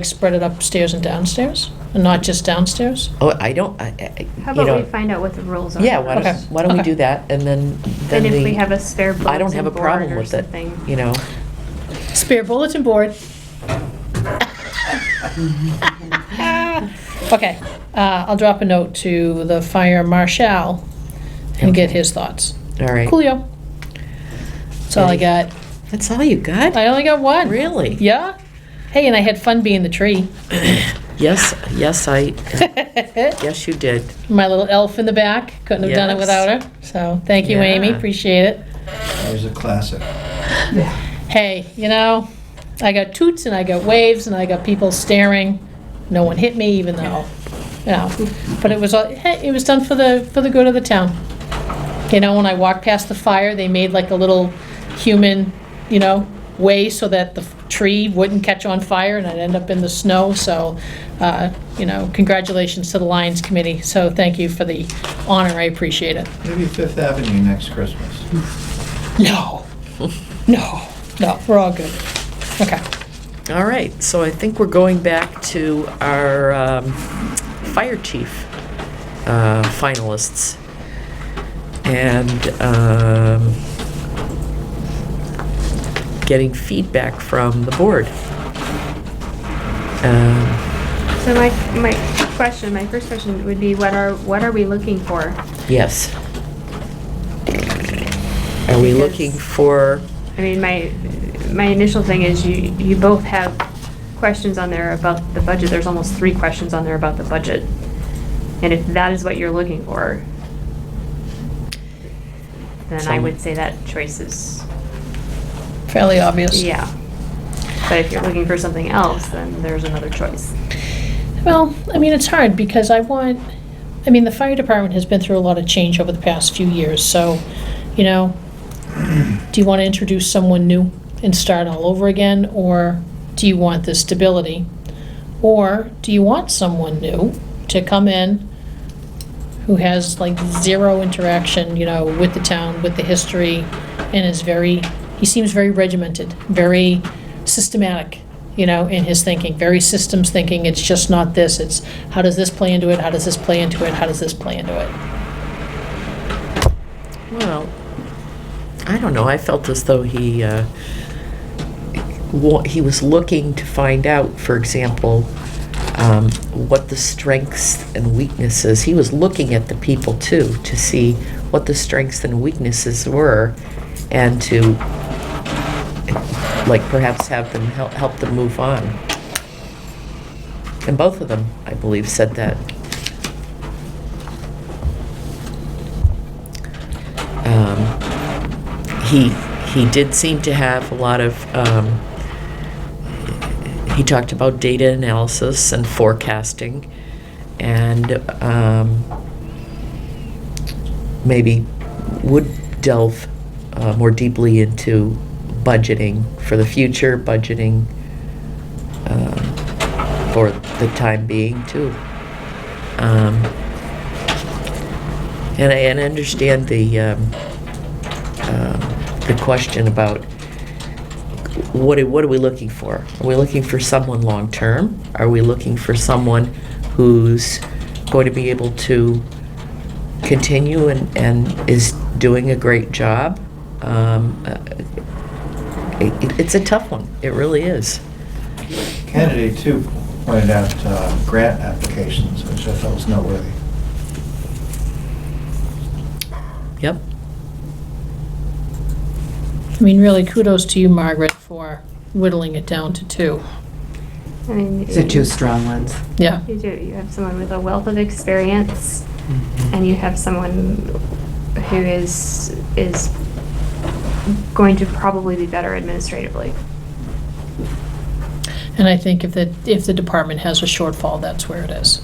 spread it upstairs and downstairs, and not just downstairs? Oh, I don't, How you about know, we find out what the rules are? yeah, why Okay. don't we Okay. do that, and then And if we the, have a spare I don't have a bulletin problem board or with it, something. you know. Spare bulletin board. Okay, I'll drop a note to the fire marshal and get his thoughts. All right. Coolio. That's all I got. That's all you got? I only got one. Really? Yeah. Hey, and I had fun being the tree. Yes, yes, you did. My little elf in the back. Couldn't have done it Yes. without her. So thank you, Amy. Yeah. Appreciate it. That was a classic. Hey, I got toots and I got waves and I got people staring. No one hit me, even though, But it was done for the good of the town. When I walked past the fire, they made like a little human, way so that the tree wouldn't catch on fire and I'd end up in the snow. So, congratulations to the Lions Committee. So thank you for the honor. I appreciate it. Maybe Fifth Avenue next Christmas. No, no, we're all good. Okay. All right, so I think we're going back to our fire chief finalists. And getting feedback from the board. So my first question would be, what are we looking for? Yes. Are we Because- looking for, I mean, my initial thing is you both have questions on there about the budget. There's almost 3 questions on there about the budget. And if that is what you're looking for, then I would say that choice is, Fairly obvious. yeah. But if you're looking for something else, then there's another choice. Well, I mean, it's hard because the fire department has been through a lot of change over the past few years. So, do you want to introduce someone new and start all over again? Or do you want the stability? Or do you want someone new to come in who has like zero interaction, with the town, with the history, and he seems very regimented, very systematic, in his thinking, very systems thinking. It's just not this, it's how does this play into it, how does this play into it, how does this play into it? well, I don't know, I felt as though he was looking to find out, for example, what the strengths and weaknesses, he was looking at the people too, to see what the strengths and weaknesses were, and to, like, perhaps have them, help them move on. And both of them, I believe, said that. He did seem to have a lot of, he talked about data analysis and forecasting, and maybe would delve more deeply into budgeting for the future, budgeting for the time being too. And I understand the question about what are we looking for? Are we looking for someone long-term? Are we looking for someone who's going to be able to continue and is doing a great job? It's a tough one. It really is. Candidate 2 pointed out grant applications, which I thought was noteworthy. Yep. I mean, really, kudos to you, Margaret, for whittling it down to 2. I mean, These are 2 strong ones. Yeah. You do. You have someone with a wealth of experience, and you have someone who is going to probably be better administratively. And I think if the department has a shortfall, that's where it is.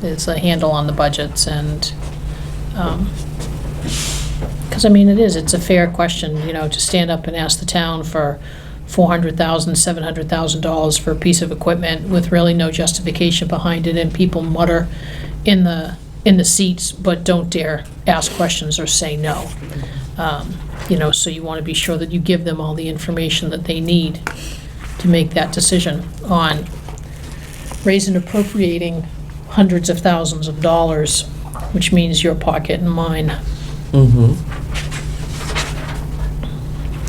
It's a handle on the budgets and, because, it's a fair question, to stand up and ask the town for $400,000, $700,000 for a piece of equipment with really no justification behind it, and people mutter in the seats, but don't dare ask questions or say no. So you want to be sure that you give them all the information that they need to make that decision on raising and appropriating hundreds of thousands of dollars, which means your pocket and mine. Mm-hmm.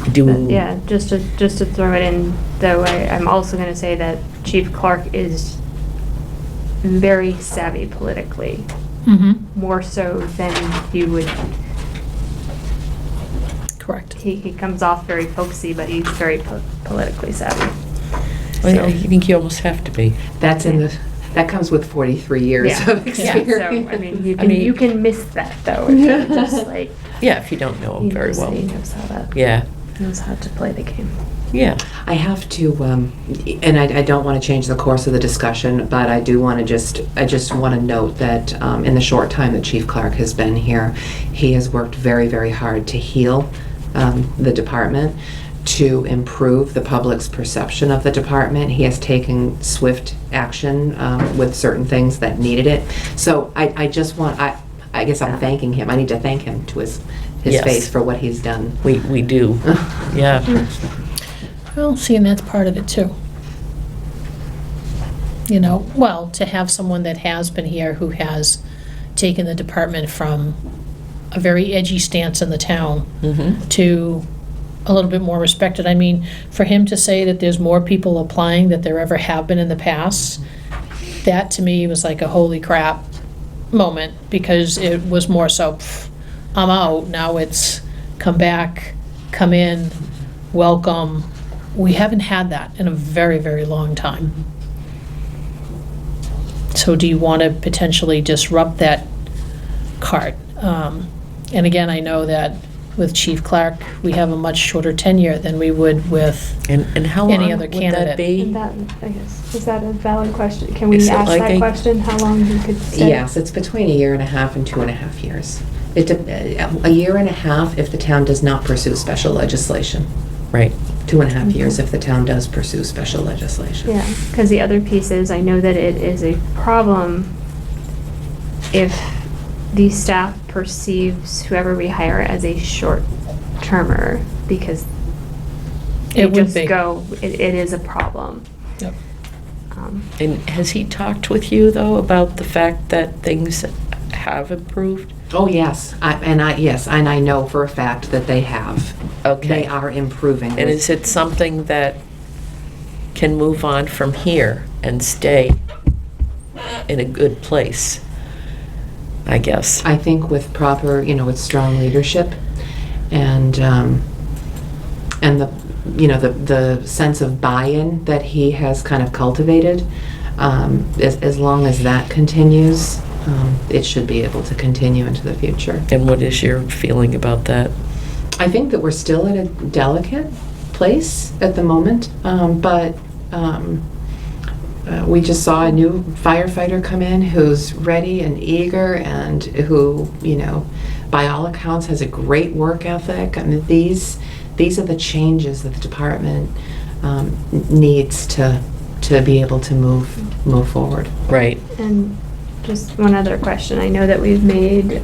But yeah, just to throw it in, though, I'm also going to say that Chief Clark is very savvy politically, more so than you would. Correct. He comes off very folksy, but he's very politically savvy. Well, I think you almost have to be. That comes with 43 years Yeah. of experience. Yeah, so, you can miss that, though, if you're just like... Yeah, if you don't know him very well. He knows how to play the game. Yeah. I have to, and I don't want to change the course of the discussion, but I do want to I just want to note that in the short time that Chief Clark has been here, he has worked very, very hard to heal the department. to improve the public's perception of the department. He has taken swift action with certain things that needed it. So I just want, I guess I'm thanking him. I need to thank him to his Yes. face for what he's done. We do, yeah. Well, see, and that's part of it too. You know, well, to have someone that has been here who has taken the department from a very edgy stance in the town Mhm. to a little bit more respected. I mean, for him to say that there's more people applying than there ever have been in the past, that to me was like a holy crap moment, because it was more so, "Pff, I'm out." Now it's come back, come in, welcome. We haven't had that in a very, very long time. So do you want to potentially disrupt that cart? And again, I know that with Chief Clark, we have a much shorter tenure than we would with And how any long other would that candidate. be? And that, I guess, is that a valid question? Can we Is it ask like that a- question? How long he could stay? Yes, it's between 1.5 and 2.5 years. A year and a half if the town does not pursue special legislation. Right. 2.5 years if the town does pursue special legislation. Yeah, because the other piece is, I know that it is a problem if the staff perceives whoever we hire as a short-termer, because they It would just be. go, it is a problem. Yep. And has he talked with you, though, about the fact that things have improved? Oh, yes, yes, and I know for a fact that they have. Okay. They are improving. And is it something that can move on from here and stay in a good place, I guess? I think with proper, with strong leadership and the sense of buy-in that he has kind of cultivated, as long as that continues, it should be able to continue into the future. And what is your feeling about that? I think that we're still in a delicate place at the moment, but we just saw a new firefighter come in who's ready and eager and who, by all accounts has a great work ethic. I mean, these are the changes that the department needs to be able to move forward. Right. And just one other question. I know that we've made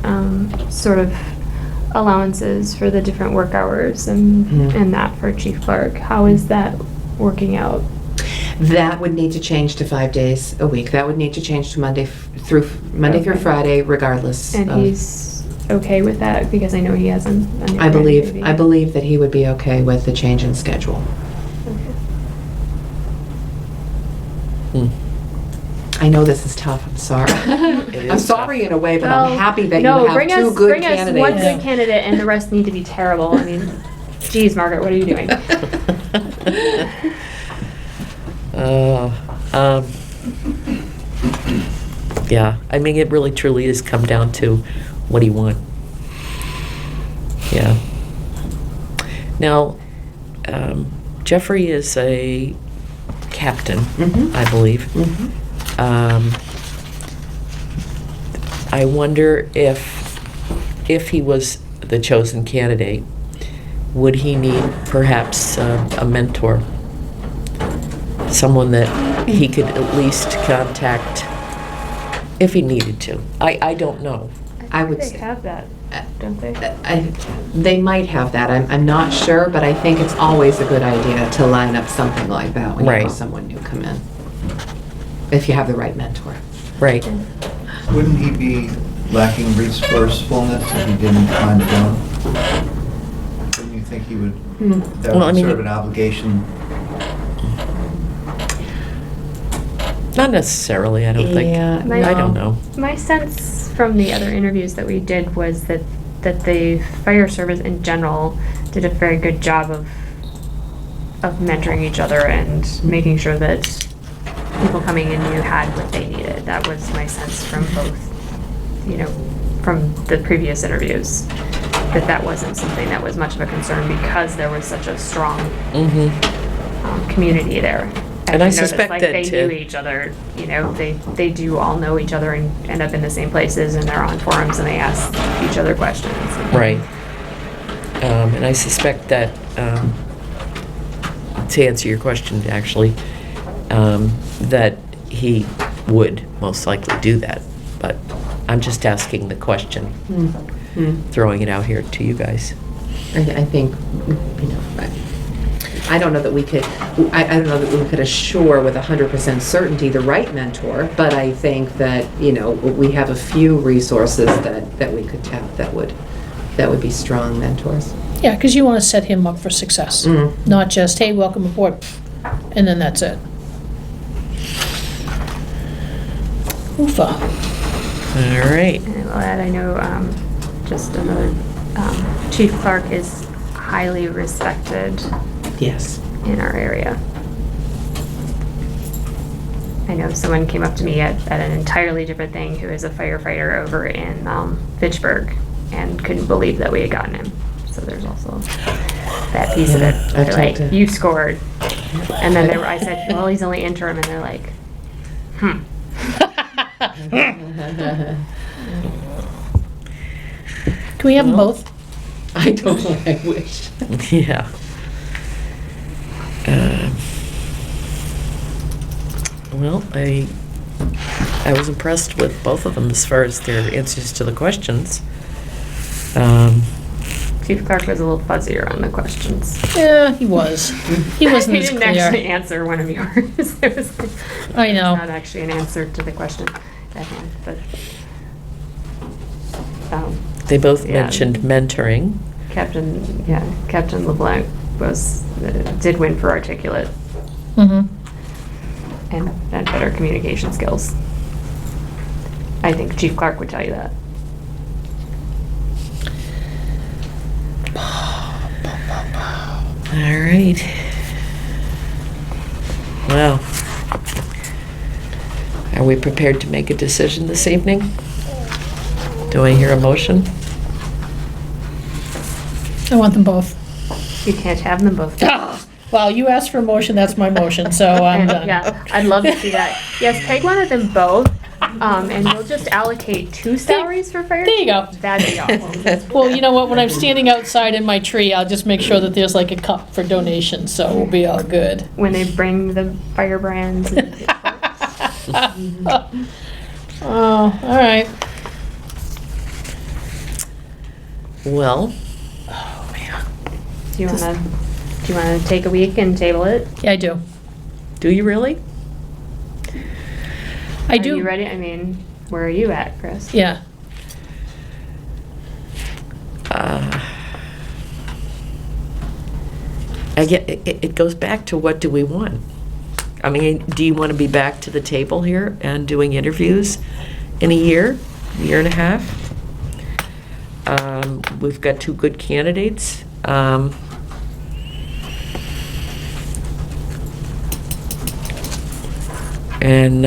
sort of allowances for the different work hours and that for Chief Clark. How is that working out? That would need to change to 5 days a week. That would need to change to Monday through Friday, regardless. And he's okay with that, because I know he hasn't. I believe that he would be okay with the change in schedule. Hmm. I know this is tough. I'm sorry. It I'm is sorry in a way, but Well, I'm happy that no, you have bring two us, good bring candidates. us one good candidate, and the rest need to be terrible. I mean, geez, Margaret, what are you doing? Yeah, I mean, it really truly does come down to what do you want? Yeah. Now, Jeffrey is a captain, Mhm. I believe. Mhm. I wonder if he was the chosen candidate, would he need perhaps a mentor? Someone that he could at least contact if he needed to. I don't know. I would They say- have that, don't they? They might have that. I'm not sure, but I think it's always a good idea to line up something like that when you have Right. someone new come in. If you have the right mentor. Right. Wouldn't he be lacking resourcefulness if he didn't climb down? Wouldn't you think he would, that Well, I would mean- serve an obligation? Not necessarily, I don't think. Yeah, I don't know. My sense from the other interviews that we did was that the fire service in general did a very good job of mentoring each other and making sure that people coming in knew had what they needed. That was my sense from both, from the previous interviews, that wasn't something that was much of a concern because there was such a strong Mm-hmm. Community there. And I I've noticed, suspect like, that, they knew each other, they do all know each other and end up in the same places, and they're on forums and they ask each other questions. Right. And I suspect that to answer your question, actually, that he would most likely do that. But I'm just asking the question, throwing it out here to you guys. I think, you know, I don't know that we could, I don't know that we could assure with 100% certainty the right mentor, but I think that, you know, we have a few resources that we could tap that would be strong mentors. Yeah, because you want to set him up for success, not just, hey, welcome aboard, and then that's it. Oofa. All right. And I'll add, I know, just another, Chief Clark is highly respected Yes. in our area. I know someone came up to me at an entirely different thing who is a firefighter over in Fitchburg and couldn't believe that we had gotten him. So there's also that piece of it. I've They're talked like, to- you scored. And then I said, well, he's only interim, and they're like, Can we have them both? I don't know, I wish. Yeah. Well, I was impressed with both of them as far as their answers to the questions. Chief Clark was a little fuzzier on the questions. Yeah, he was. He wasn't He as didn't actually clear. answer one of yours. It was like, I know. not actually an answer to the question at hand, but. They both Yeah. mentioned mentoring. Captain LeBlanc did win for articulate Mm-hmm. and better communication skills. I think Chief Clark would tell you that. All right. Well, are we prepared to make a decision this evening? Do I hear a motion? I want them both. You can't have them both. Well, you asked for a motion, that's my motion, so I'm And, done. yeah, I'd love to see that. Yes, Peg wanted them both, and we'll just allocate 2 salaries for fire. There you go. That'd be awesome. Well, you know what, when I'm standing outside in my tree, I'll just make sure that there's like a cup for donations, so we'll be all good. When they bring the firebrands. Oh, all right. Well, Do you wanna take a week and table it? Yeah, I do. do you really? I do. Are you ready? I mean, where are you at, Chris? Yeah. It goes back to what do we want? I mean, do you want to be back to the table here and doing interviews in a year and a half? We've got 2 good candidates. And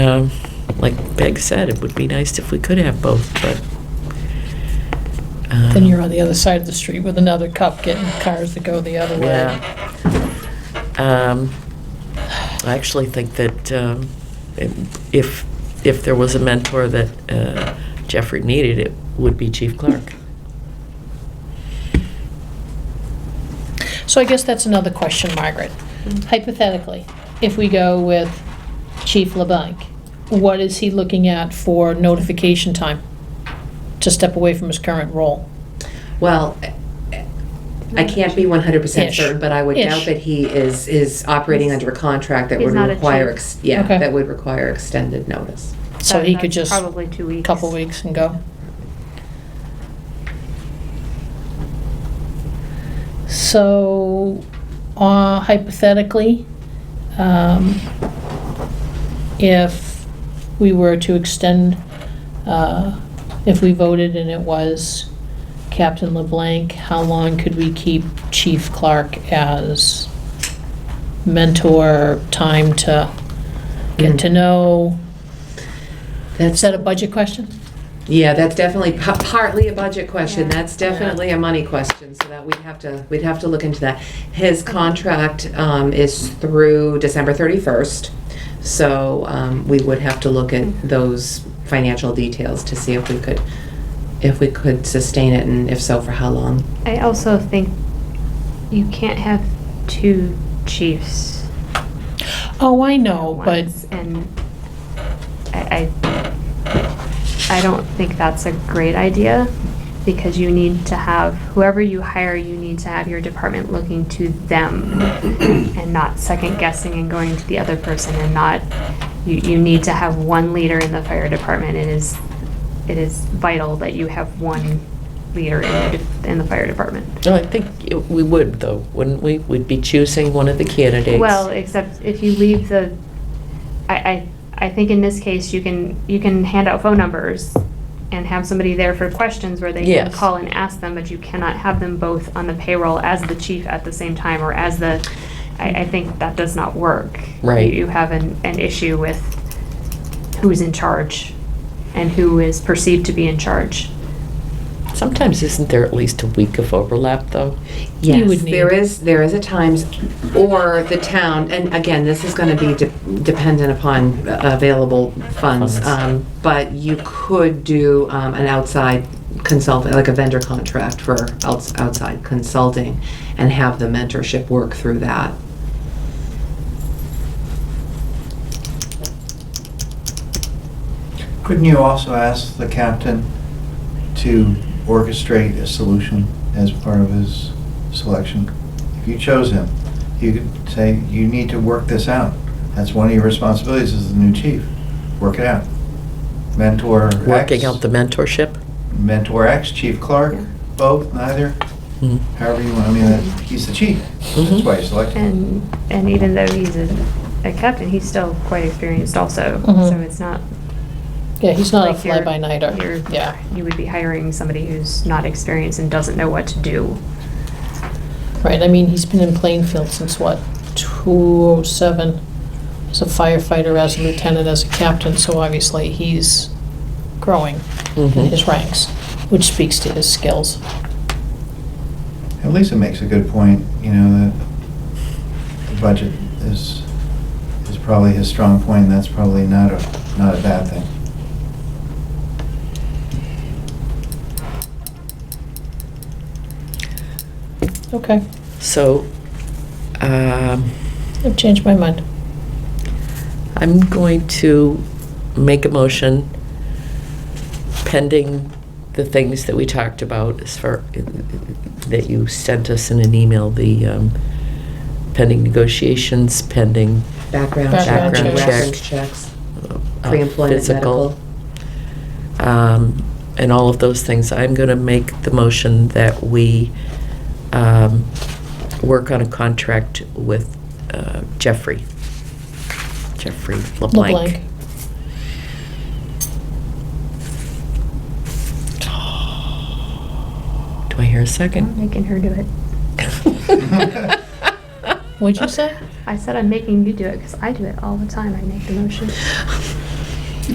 like Peg said, it would be nice if we could have both, but... Then you're on the other side of the street with another cup getting cars that go the other way. Yeah. I actually think that if there was a mentor that Jeffrey needed, it would be Chief Clark. So I guess that's another question, Margaret. Hypothetically, if we go with Chief LeBlanc, what is he looking at for notification time to step away from his current role? Well, I can't be 100% Ish. certain, but I would Ish. doubt that he is operating under a contract that He's would not a require, chief. yeah, Okay. that would require extended notice. So he could That's just, probably 2 weeks. couple weeks and go. So, hypothetically, if we were to extend, if we voted and it was Captain LeBlanc, how long could we keep Chief Clark as mentor, time to get to know? Is that a budget question? Yeah, that's definitely partly a budget question. Yeah. That's definitely a money question, so that we'd have to look into that. His contract is through December 31st, so we would have to look at those financial details to see if we could sustain it, and if so, for how long. I also think you can't have 2 chiefs Oh, I know, but once, and I don't think that's a great idea, because you need to have, whoever you hire, you need to have your department looking to them and not second guessing and going to the other person, and not, you need to have one leader in the fire department. It is vital that you have one leader in the fire department. No, I think we would, though, wouldn't we? We'd be choosing one of the candidates. Well, except if you leave the, I think in this case, you can hand out phone numbers and have somebody there for questions where they can Yes. call and ask them, but you cannot have them both on the payroll as the chief at the same time, or as the, I think that does not work. Right. You have an issue with who's in charge and who is perceived to be in charge. Sometimes isn't there at least a week of overlap, though? You Yes, would need- there is a times, or the town, and again, this is gonna be dependent upon available funds. Funds. But you could do an outside consultant, like a vendor contract for outside consulting, and have the mentorship work through that. Couldn't you also ask the captain to orchestrate a solution as part of his selection? If you chose him, you could say, you need to work this out. That's one of your responsibilities as the new chief. Work it out. Mentor X. Working out the mentorship? Mentor X, Chief Clark, both, neither, Mhm. however you want. I mean, he's the chief. That's Mhm. why you select him. And even though he's a captain, he's still quite experienced also. Mhm. So it's not yeah, he's not a like you're- fly-by-nighter. you're- Yeah. You would be hiring somebody who's not experienced and doesn't know what to do. Right, I mean, he's been in Plainfield since what, 2007? As a firefighter, as a lieutenant, as a captain, so obviously he's growing in Mhm. his ranks, which speaks to his skills. And Lisa makes a good point, you know, that the budget is probably his strong point, and that's probably not a bad thing. Okay, So, I've changed my mind. I'm going to make a motion pending the things that we talked about as far, that you sent us in an email, the pending negotiations, pending Background Background check, check. reference checks, pre-employment physical, medical. and all of those things. I'm going to make the motion that we work on a contract with Jeffrey LeBlanc. LeBlanc. Do I hear a I'm second? making her do it. What'd you say? I said I'm making you do it because I do it all the time. I make the motion.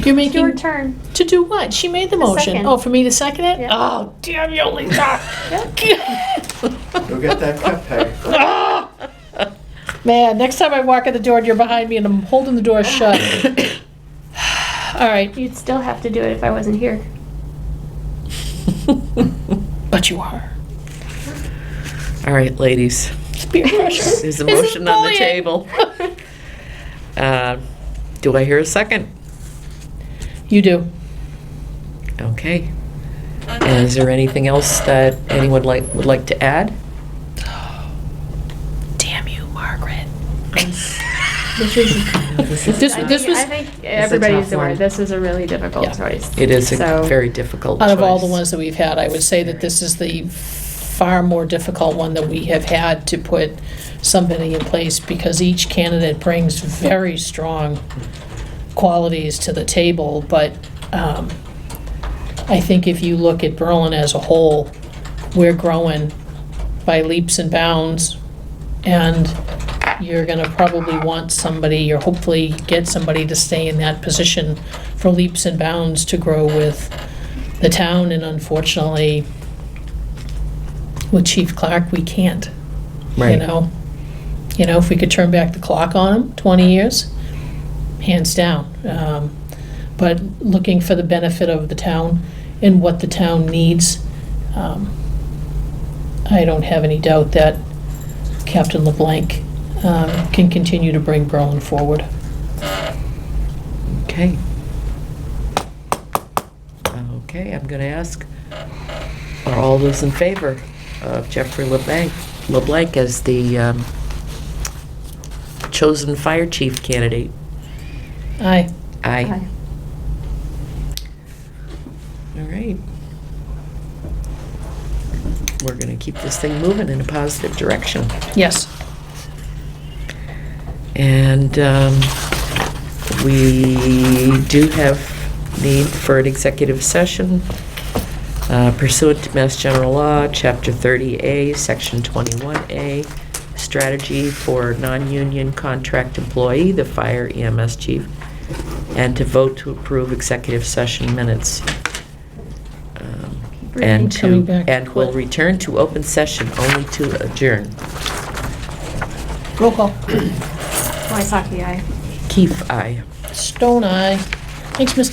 You're making... Your turn. To do what? She made the To motion. second. Oh, for me to second it? Yeah. Oh, damn you, Lisa. Go get that cup, Peg. Man, next time I walk in the door and you're behind me and I'm holding the door shut. All right, You'd still have to do it if I wasn't here. but you are. All right, ladies. It's peer pressure. There's a This is motion on the bullying. table. Do I hear a second? You do. Okay. And is there anything else that anyone would like to add? Damn you, Margaret. This is. This I was, think everybody's tough aware one. this is a really difficult Yeah. choice. It is a So- very difficult out of all the choice. ones that we've had, I would say that this is the far more difficult one that we have had to put somebody in place, because each candidate brings very strong qualities to the table, but I think if you look at Berlin as a whole, we're growing by leaps and bounds, and you're gonna probably want somebody, or hopefully get somebody to stay in that position for leaps and bounds to grow with the town, and unfortunately, with Chief Clark, we can't. Right. You know, if we could turn back the clock on him, 20 years, hands down. But looking for the benefit of the town and what the town needs, I don't have any doubt that Captain LeBlanc can continue to bring Berlin forward. Okay. Okay, I'm going to ask, are all those in favor of Jeffrey LeBlanc as the chosen fire chief candidate? Aye. Aye. All right. We're going to keep this thing moving in a positive direction. Yes. And we do have need for an executive session pursuant to Mass General Law, Chapter 30A, Section 21A, strategy for non-union contract employee, the fire EMS chief, and to vote to approve executive session minutes. And Coming back and will quick. return to open session only to adjourn. Roll call. Waisaki, aye. Keith, aye. Stone eye. Thanks, Mr.